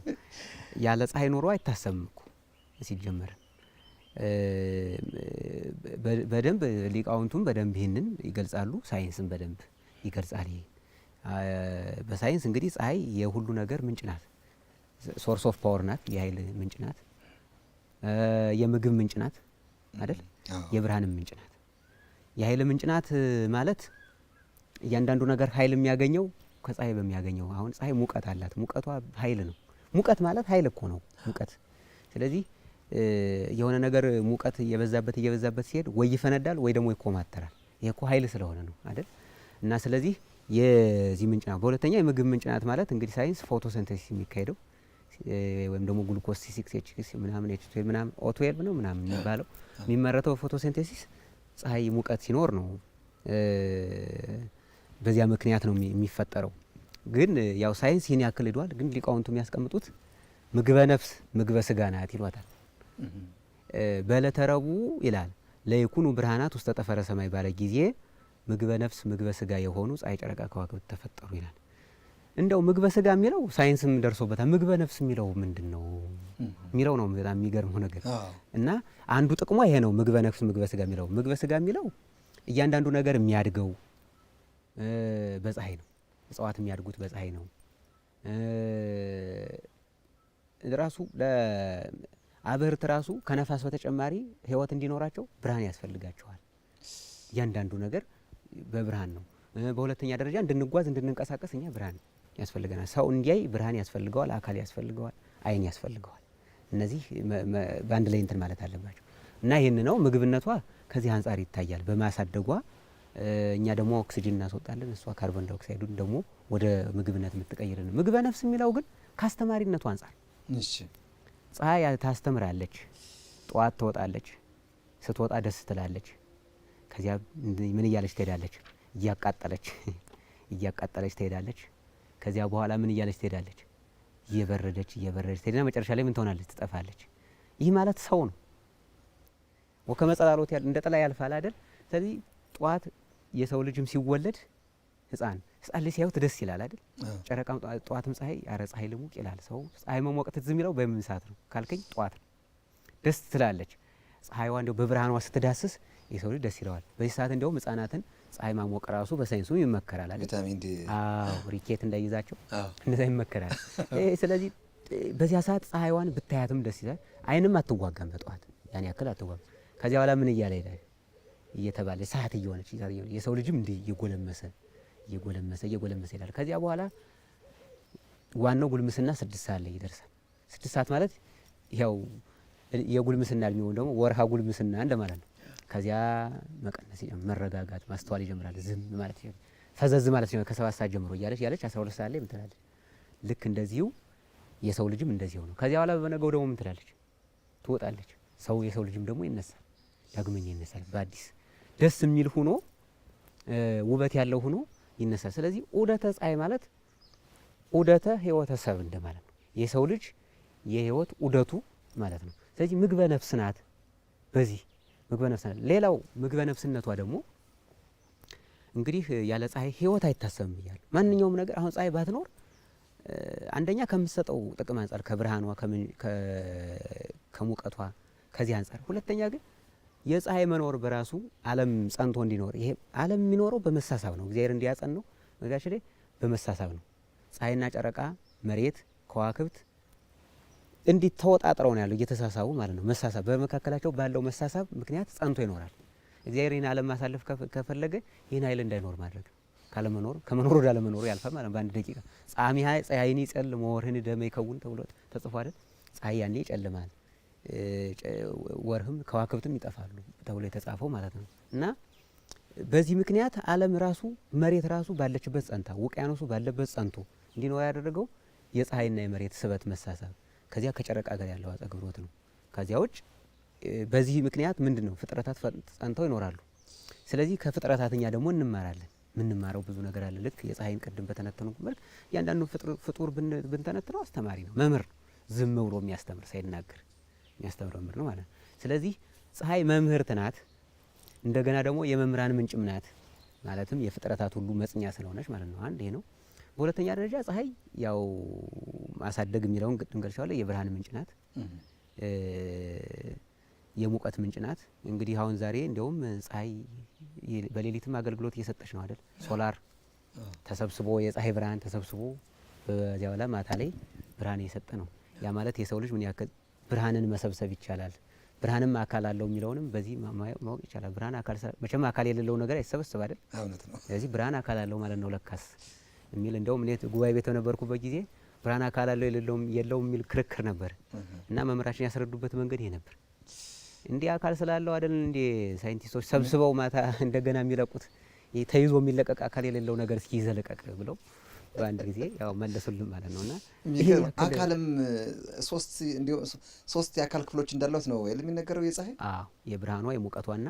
ያለ ፀሐይ ኑሮ አይታሰብም እኮ ሲጀመር። በደንብ ሊቃውንቱም በደንብ ይህንን ይገልጻሉ። ሳይንስም በደንብ ይገልጻል። ይሄ በሳይንስ እንግዲህ ፀሐይ የሁሉ ነገር ምንጭ ናት። ሶርስ ኦፍ ፓወር ናት። የኃይል ምንጭ ናት። የምግብ ምንጭ ናት አይደል? የብርሃንም ምንጭ ናት። የኃይል ምንጭ ናት ማለት እያንዳንዱ ነገር ኃይል የሚያገኘው ከፀሐይ በሚያገኘው። አሁን ፀሐይ ሙቀት አላት። ሙቀቷ ኃይል ነው። ሙቀት ማለት ኃይል እኮ ነው ሙቀት። ስለዚህ የሆነ ነገር ሙቀት እየበዛበት ሲሄድ ወይ ይፈነዳል ወይ ደግሞ ይኮማተራል። ይሄ እኮ ኃይል ስለሆነ ነው አይደል? እና ስለዚህ የዚህ ምንጭ ናት። በሁለተኛ የምግብ ምንጭ ናት ማለት እንግዲህ ሳይንስ ፎቶሲንተሲስ የሚካሄደው ወይም ደግሞ ግሉኮስ C6H6 ምናምን H12 ምናምን O12 ነው ምናምን የሚባለው የሚመረተው ፎቶሲንተሲስ ፀሐይ ሙቀት ሲኖር ነው። በዚያ ምክንያት ነው የሚፈጠረው። ግን ያው ሳይንስ ይህን ያክል ሄዷል። ግን ሊቃውንቱ የሚያስቀምጡት ምግበ ነፍስ ምግበ ስጋ ናት ይሏታል። በዕለተ ረቡዕ ይላል ለይኩኑ ብርሃናት ውስተ ጠፈረ ሰማይ ባለ ጊዜ ምግበ ነፍስ ምግበ ስጋ የሆኑ ፀሐይ፣ ጨረቃ፣ ከዋክብት ተፈጠሩ ይላል። እንደው ምግበ ስጋ የሚለው ሳይንስም ደርሶበታል። ምግበ ነፍስ የሚለው ምንድን ነው የሚለው ነው በጣም የሚገርመው ነገር። እና አንዱ ጥቅሟ ይሄ ነው። ምግበ ነፍስ ምግበ ስጋ የሚለው ምግበ ስጋ የሚለው እያንዳንዱ ነገር የሚያድገው በፀሐይ ነው። እጽዋት የሚያድጉት በፀሐይ ነው። ራሱ ለአብህርት ራሱ ከነፋስ በተጨማሪ ህይወት እንዲኖራቸው ብርሃን ያስፈልጋቸዋል። እያንዳንዱ ነገር በብርሃን ነው። በሁለተኛ ደረጃ እንድንጓዝ እንድንንቀሳቀስ እኛ ብርሃን ያስፈልገናል። ሰው እንዲያይ ብርሃን ያስፈልገዋል። አካል ያስፈልገዋል። አይን ያስፈልገዋል። እነዚህ በአንድ ላይ እንትን ማለት አለባቸው እና ይህን ነው ምግብነቷ ከዚህ አንጻር ይታያል። በማሳደጓ እኛ ደግሞ ኦክሲጅን እናስወጣለን፣ እሷ ካርቦን ዳይኦክሳይዱን ደግሞ ወደ ምግብነት የምትቀይርን። ምግበ ነፍስ የሚለው ግን ከአስተማሪነቱ አንጻር ፀሐይ ታስተምራለች። ጠዋት ትወጣለች። ስትወጣ ደስ ትላለች። ከዚያ ምን እያለች ትሄዳለች? እያቃጠለች ትሄዳለች። ከዚያ በኋላ ምን እያለች ትሄዳለች? እየበረደች ትሄድና መጨረሻ ላይ ምን ትሆናለች? ትጠፋለች። ይህ ማለት ሰው ነው። ወከመ ጸላሎት እንደ ጥላ ያልፋል አይደል? ስለዚህ ጠዋት የሰው ልጅም ሲወለድ ህፃን ልጅ ሲያዩት ደስ ይላል አይደል? ጨረቃም ጠዋትም ፀሐይ አረ ፀሐይ ልሙቅ ይላል ሰው። ፀሐይ መሞቅ ትዝ የሚለው በምን ሰዓት ነው ካልከኝ ጠዋት ነው። ደስ ትላለች ፀሐይዋ። እንደው በብርሃኗ ስትዳስስ የሰው ልጅ ደስ ይለዋል። በዚህ ሰዓት እንደውም ህፃናትን ፀሐይ ማሞቅ ራሱ በሳይንሱ ይመከራል አይደል? ቪታሚን ዲ ሪኬት እንዳይዛቸው እንደዛ ይመከራል። ስለዚህ በዚያ ሰዓት ፀሐይዋን ብታያትም ደስ ይላል። አይንም አትዋጋም በጠዋት ያን ያክል አትዋጋም። ከዚያ በኋላ ምን እያለ ይላል እየተባለ ሰዓት እየሆነች የሰው ልጅም እንዲህ እየጎለመሰ እየጎለመሰ ይሄዳል። ከዚያ በኋላ ዋናው ጉልምስና 6 ሰዓት ላይ ይደርሳል። 6 ሰዓት ማለት ያው የጉልምስና እድሜው ደግሞ ወርሃ ጉልምስና እንደማለት ነው። ከዚያ መቀነስ መረጋጋት ማስተዋል ይጀምራል። ዝም ማለት ይጀምራል። ፈዘዝ ማለት ይጀምራል። ከ7 ሰዓት ጀምሮ እያለች 12 ሰዓት ላይ ምን ትላለች? ልክ እንደዚሁ የሰው ልጅም እንደዚሁ ነው። ከዚያ በኋላ በነገው ደግሞ ምን ትላለች? ትወጣለች። የሰው ልጅም ደግሞ ይነሳል፣ ዳግመኛ ይነሳል። በአዲስ ደስ የሚል ሆኖ ውበት ያለው ሆኖ ይነሳል። ስለዚህ ዑደተ ፀሐይ ማለት ዑደተ ሕይወተ ሰብ እንደማለት ነው። የሰው ልጅ የህይወት ዑደቱ ማለት ነው። ስለዚህ ምግበ ነፍስ ናት። በዚህ ምግበ ነፍስ ናት። ሌላው ምግበ ነፍስነቷ ደግሞ እንግዲህ ያለ ፀሐይ ህይወት አይታሰብም እያሉ ማንኛውም ነገር አሁን ፀሐይ ባትኖር አንደኛ ከምትሰጠው ጥቅም አንጻር ከብርሃኗ ከሙቀቷ ከዚህ አንጻር፣ ሁለተኛ ግን የፀሐይ መኖር በራሱ ዓለም ጸንቶ እንዲኖር ይሄ ዓለም የሚኖረው በመሳሳብ ነው። እግዚአብሔር እንዲያጸን ነው ነገራችን ላይ በመሳሳብ ነው። ፀሐይና ጨረቃ፣ መሬት፣ ከዋክብት እንዲህ ተወጣጥረው ነው ያለው እየተሳሳቡ ማለት ነው። መሳሳብ በመካከላቸው ባለው መሳሳብ ምክንያት ጸንቶ ይኖራል። እግዚአብሔር ይህን ዓለም ማሳለፍ ከፈለገ ይህን ኃይል እንዳይኖር ማድረግ ካለመኖር ከመኖር ወደ አለመኖሩ ያልፋል ማለት በአንድ ደቂቃ። ጻሚሃ ፀሐይኒ ይጸልም ወርህን ደመ ይከውን ተብሎ ተጽፎ አይደል? ፀሐይ ያኔ ይጨልማል፣ ወርህም ከዋክብትም ይጠፋሉ ተብሎ የተጻፈው ማለት ነው። እና በዚህ ምክንያት ዓለም ራሱ መሬት ራሱ ባለችበት ጸንታ ውቅያኖሱ ባለበት ጸንቶ እንዲኖር ያደረገው የፀሐይና የመሬት ስበት መሳሳብ ከዚያ ከጨረቃ ጋር ያለው አጸግብሮት ነው። ከዚያ ውጭ በዚህ ምክንያት ምንድን ነው ፍጥረታት ጸንተው ይኖራሉ። ስለዚህ ከፍጥረታት እኛ ደግሞ እንማራለን። ምንማረው ብዙ ነገር አለ። ልክ የፀሐይን ቅድም በተነተኑ መልክ እያንዳንዱ ፍጡር ብንተነትነው አስተማሪ ነው፣ መምህር ነው። ዝም ብሎ የሚያስተምር ሳይናገር የሚያስተምር መምህር ነው ማለት ነው። ስለዚህ ፀሐይ መምህርት ናት። እንደገና ደግሞ የመምህራን ምንጭም ናት። ማለትም የፍጥረታት ሁሉ መጽኛ ስለሆነች ማለት ነው። አንድ ይሄ ነው። በሁለተኛ ደረጃ ፀሐይ ያው ማሳደግ የሚለውን እንገልጸዋለን። የብርሃን ምንጭ ናት፣ የሙቀት ምንጭ ናት። እንግዲህ አሁን ዛሬ እንዲያውም ፀሐይ በሌሊትም አገልግሎት እየሰጠች ነው አይደል? ሶላር ተሰብስቦ የፀሐይ ብርሃን ተሰብስቦ በዚያ በኋላ ማታ ላይ ብርሃን እየሰጠ ነው። ያ ማለት የሰው ልጅ ምን ያክል ብርሃንን መሰብሰብ ይቻላል፣ ብርሃንም አካል አለው የሚለውንም በዚህ ማወቅ ይቻላል። ብርሃን አካል መቼም አካል የሌለው ነገር አይሰበስብ አይደል? ስለዚህ ብርሃን አካል አለው ማለት ነው ለካስ የሚል እንደውም እኔ ጉባኤ ቤት በነበርኩበት ጊዜ ብርሃን አካል አለው የለውም የሚል ክርክር ነበር እና መምህራችን ያስረዱበት መንገድ ይሄ ነበር። እንዲህ አካል ስላለው አይደል እንዴ ሳይንቲስቶች ሰብስበው ማታ እንደገና የሚለቁት ተይዞ የሚለቀቅ አካል የሌለው ነገር እስኪ ይዘለቀቅ ብለው በአንድ ጊዜ ያው መለሱልን ማለት ነውና አካልም ሶስት የአካል ክፍሎች እንዳሉት ነው የሚነገረው የፀሐይ የብርሃኗ የሙቀቷና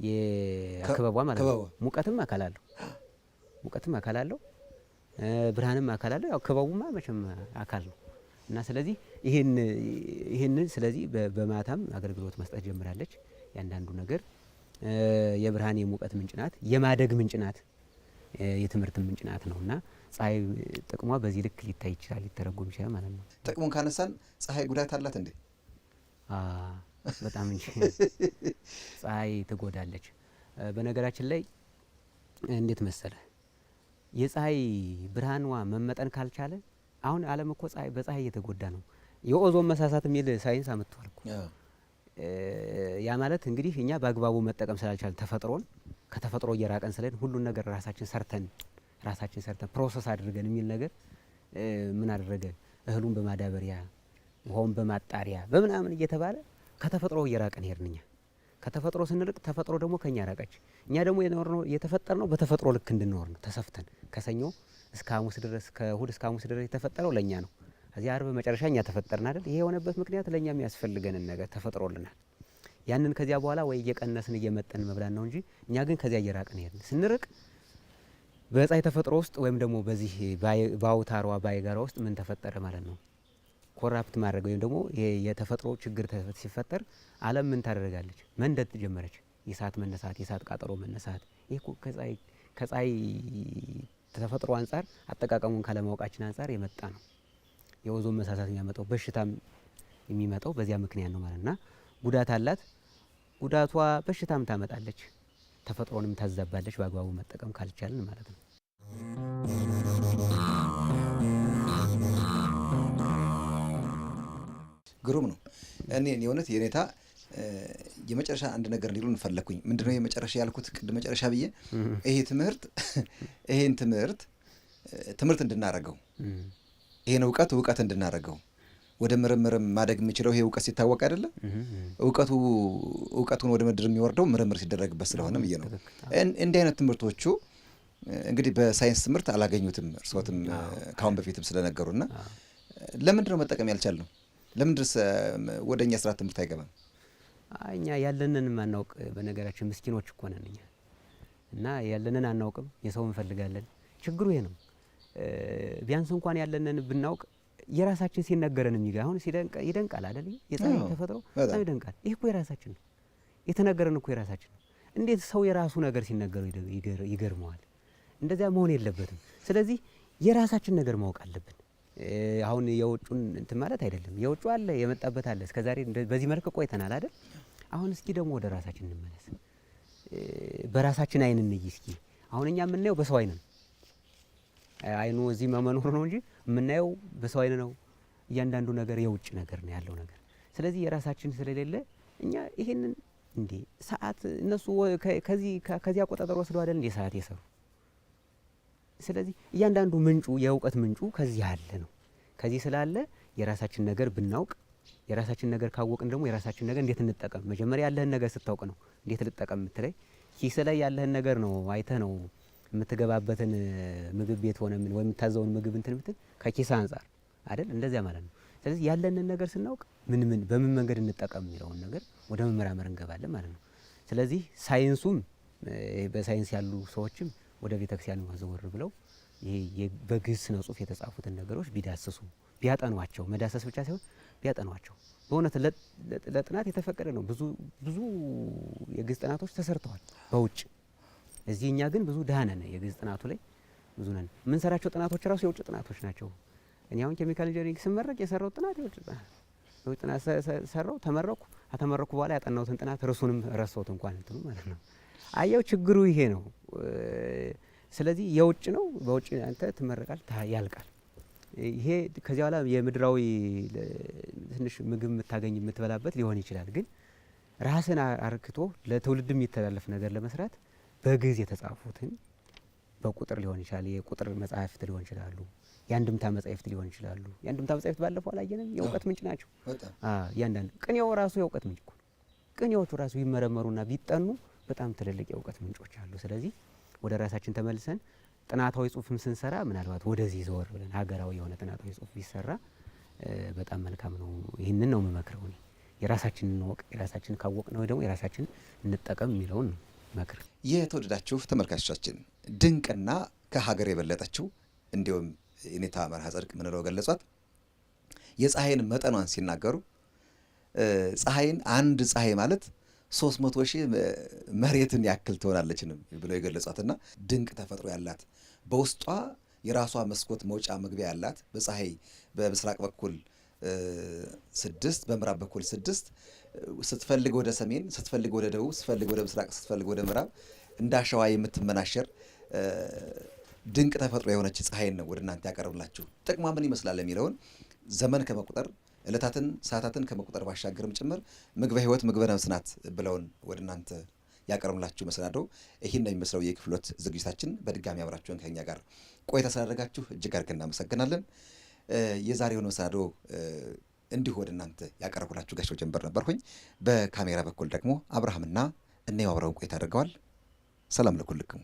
የክበቧ ማለት ነው። ሙቀትም አካል አለው ብርሃንም አካል አለው። ያው ክበቡማ መቼም አካል ነው እና ስለዚህ ይህንን ስለዚህ በማታም አገልግሎት መስጠት ጀምራለች። ያንዳንዱ ነገር የብርሃን የሙቀት ምንጭ ናት፣ የማደግ ምንጭ ናት፣ የትምህርት ምንጭ ናት ነው እና ፀሐይ ጥቅሟ በዚህ ልክ ሊታይ ይችላል፣ ሊተረጎም ይችላል ማለት ነው። ጥቅሙን ካነሳን ፀሐይ ጉዳት አላት እንዴ? በጣም እንጂ ፀሐይ ትጎዳለች። በነገራችን ላይ እንዴት መሰለ የፀሐይ ብርሃኗ መመጠን ካልቻለ አሁን ዓለም እኮ በፀሐይ እየተጎዳ ነው። የኦዞን መሳሳት የሚል ሳይንስ አመጥቷል እኮ። ያ ማለት እንግዲህ እኛ በአግባቡ መጠቀም ስላልቻል ተፈጥሮን ከተፈጥሮ እየራቀን ስለን ሁሉን ነገር ራሳችን ሰርተን ፕሮሰስ አድርገን የሚል ነገር ምን አደረገ? እህሉን በማዳበሪያ ውሃውን በማጣሪያ በምናምን እየተባለ ከተፈጥሮ እየራቀን ሄድን። እኛ ከተፈጥሮ ስንርቅ ተፈጥሮ ደግሞ ከኛ ራቀች። እኛ ደግሞ የተፈጠርነው በተፈጥሮ ልክ እንድንኖር ነው። ተሰፍተን ከሰኞ እስከ ሐሙስ ድረስ ከእሁድ እስከ ሐሙስ ድረስ የተፈጠረው ለእኛ ነው። እዚህ አርብ መጨረሻ እኛ ተፈጠርን አይደል? ይሄ የሆነበት ምክንያት ለእኛ የሚያስፈልገንን ነገር ተፈጥሮልናል። ያንን ከዚያ በኋላ ወይ እየቀነስን እየመጠን መብላን ነው እንጂ እኛ ግን ከዚያ እየራቅን ሄድን። ስንርቅ በፀሐይ ተፈጥሮ ውስጥ ወይም ደግሞ በዚህ በአውታሯ ባይጋራ ውስጥ ምን ተፈጠረ ማለት ነው? ኮራፕት ማድረግ ወይም ደግሞ የተፈጥሮ ችግር ሲፈጠር ዓለም ምን ታደርጋለች? መንደድ ጀመረች። የእሳት መነሳት፣ የእሳት ቃጠሎ መነሳት። ይህ ከፀሐይ ተፈጥሮ አንጻር አጠቃቀሙን ካለማወቃችን አንጻር የመጣ ነው። የኦዞን መሳሳት የሚያመጣው በሽታም የሚመጣው በዚያ ምክንያት ነው ማለት እና ጉዳት አላት። ጉዳቷ በሽታም ታመጣለች፣ ተፈጥሮንም ታዛባለች በአግባቡ መጠቀም ካልቻልን ማለት ነው። ግሩም ነው። እኔ የእውነት የኔታ የመጨረሻ አንድ ነገር እንዲሉ እንፈለኩኝ። ምንድነው የመጨረሻ ያልኩት ቅድም መጨረሻ ብዬ ይሄን ትምህርት እንድናረገው ይሄን እውቀት እንድናረገው ወደ ምርምርም ማደግ የሚችለው ይሄ እውቀት ሲታወቅ አይደለም እውቀቱን ወደ ምድር የሚወርደው ምርምር ሲደረግበት ስለሆነ ብዬ ነው። እንዲህ አይነት ትምህርቶቹ እንግዲህ በሳይንስ ትምህርት አላገኙትም እርስዎትም ካሁን በፊትም ስለነገሩና ለምንድን ነው መጠቀም ያልቻልነው? ለምንድንስ ወደ እኛ ስርዓት ትምህርት አይገባም? እኛ ያለንን ማናውቅ በነገራችን ምስኪኖች እኮ ነን እኛ እና ያለንን አናውቅም፣ የሰው እንፈልጋለን። ችግሩ ይሄ ነው። ቢያንስ እንኳን ያለንን ብናውቅ የራሳችን ሲነገረን አሁን ይደንቃል አይደል? የፀሐይ ተፈጥሮ በጣም ይደንቃል። ይህ እኮ የራሳችን ነው፣ የተነገረን እኮ የራሳችን ነው። እንዴት ሰው የራሱ ነገር ሲነገረው ይገርመዋል? እንደዚያ መሆን የለበትም። ስለዚህ የራሳችን ነገር ማወቅ አለብን። አሁን የውጩን እንትን ማለት አይደለም። የውጩ አለ የመጣበት አለ። እስከዛሬ በዚህ መልክ ቆይተናል አይደል? አሁን እስኪ ደግሞ ወደ ራሳችን እንመለስ። በራሳችን አይን እንይ እስኪ። አሁን እኛ የምናየው በሰው አይን ነው። አይኑ እዚህ መኖር ነው እንጂ የምናየው በሰው አይን ነው። እያንዳንዱ ነገር የውጭ ነገር ነው ያለው ነገር። ስለዚህ የራሳችን ስለሌለ እኛ ይሄንን እንዴ ሰዓት እነሱ ከዚህ አቆጣጠር ወስደው አይደል እንዴ ሰዓት የሰሩ። ስለዚህ እያንዳንዱ ምንጩ የእውቀት ምንጩ ከዚህ አለ ነው። ከዚህ ስላለ የራሳችን ነገር ብናውቅ የራሳችን ነገር ካወቅን ደግሞ የራሳችን ነገር እንዴት እንጠቀም። መጀመሪያ ያለህን ነገር ስታውቅ ነው እንዴት ልጠቀም የምትለይ። ኪስ ላይ ያለህን ነገር ነው አይተህ ነው የምትገባበትን ምግብ ቤት ሆነ ምን ወይ የምታዘውን ምግብ እንትን ምትል ከኪስ አንጻር አይደል? እንደዚያ ማለት ነው። ስለዚህ ያለንን ነገር ስናውቅ በምን መንገድ እንጠቀም የሚለውን ነገር ወደ መመራመር እንገባለን ማለት ነው። ስለዚህ ሳይንሱም በሳይንስ ያሉ ሰዎችም ወደ ቤተክርስቲያን ማዘወር ብለው ይሄ በግዕዝ ስነ ጽሁፍ የተጻፉትን ነገሮች ቢዳስሱ ቢያጠኗቸው፣ መዳሰስ ብቻ ሳይሆን ቢያጠኗቸው በእውነት ለጥናት የተፈቀደ ነው። ብዙ የግዕዝ ጥናቶች ተሰርተዋል በውጭ። እዚህ እኛ ግን ብዙ ድሃ ነን። የግዕዝ ጥናቱ ላይ ብዙ ነን። የምንሰራቸው ጥናቶች ራሱ የውጭ ጥናቶች ናቸው። እኔ አሁን ኬሚካል ኢንጂነሪንግ ስመረቅ የሰራው ጥናት የውጭ ጥናት ሰራው፣ ተመረኩ። ከተመረኩ በኋላ ያጠናሁትን ጥናት ርዕሱንም ረሳሁት እንኳን እንትኑ ማለት ነው። አየው ችግሩ ይሄ ነው። ስለዚህ የውጭ ነው። በውጭ አንተ ትመረቃል፣ ያልቃል። ይሄ ከዚያ በኋላ የምድራዊ ትንሽ ምግብ የምታገኝ የምትበላበት ሊሆን ይችላል። ግን ራስን አርክቶ ለትውልድ የሚተላለፍ ነገር ለመስራት በግዕዝ የተጻፉትን በቁጥር ሊሆን ይችላል። የቁጥር መጻሕፍት ሊሆን ይችላሉ። የአንድምታ መጻሕፍት ሊሆን ይችላሉ። የአንድምታ መጻሕፍት ባለፈው አላየንም? የእውቀት ምንጭ ናቸው። እያንዳንዱ ቅኔው ራሱ የእውቀት ምንጭ ነው። ቅኔዎቹ ራሱ ቢመረመሩና ቢጠኑ በጣም ትልልቅ የእውቀት ምንጮች አሉ። ስለዚህ ወደ ራሳችን ተመልሰን ጥናታዊ ጽሁፍም ስንሰራ ምናልባት ወደዚህ ዘወር ብለን ሀገራዊ የሆነ ጥናታዊ ጽሁፍ ቢሰራ በጣም መልካም ነው። ይህንን ነው የምመክረው እኔ። የራሳችንን እንወቅ፣ የራሳችንን ካወቅ ነው ደግሞ የራሳችንን እንጠቀም የሚለውን ነው መክር። የተወደዳችሁ ተመልካቾቻችን ድንቅና ከሀገር የበለጠችው እንዲሁም የኔታ መርሐ ጽድቅ ምንለው ገለጿት የፀሐይን መጠኗን ሲናገሩ ፀሐይን አንድ ፀሐይ ማለት 300,000 መሬትን ያክል ትሆናለችንም ብለው የገለጿትና ድንቅ ተፈጥሮ ያላት በውስጧ የራሷ መስኮት መውጫ መግቢያ ያላት በፀሐይ በምስራቅ በኩል 6 በምዕራብ በኩል 6 ስትፈልግ ወደ ሰሜን፣ ስትፈልግ ወደ ደቡብ፣ ስትፈልግ ወደ ምስራቅ፣ ስትፈልግ ወደ ምዕራብ እንዳሸዋ የምትመናሸር ድንቅ ተፈጥሮ የሆነች ፀሐይን ነው ወደ እናንተ ያቀርብላችሁ። ጥቅሟ ምን ይመስላል የሚለውን ዘመን ከመቁጠር ዕለታትን ሰዓታትን ከመቁጠር ባሻገርም ጭምር ምግበ ሕይወት ምግበ ነፍስ ናት ብለውን ወደ እናንተ ያቀርብላችሁ መሰናዶ ይህን ነው የሚመስለው የክፍሎት ዝግጅታችን። በድጋሚ አብራችሁን ከኛ ጋር ቆይታ ስላደረጋችሁ እጅግ አድርገን እናመሰግናለን። የዛሬውን መሰናዶ እንዲሁ ወደ እናንተ ያቀረብኩላችሁ ጋሻው ጀንበር ነበርኩኝ። በካሜራ በኩል ደግሞ አብርሃምና እኔው አብረውን ቆይታ አድርገዋል። ሰላም ለኩልክሙ።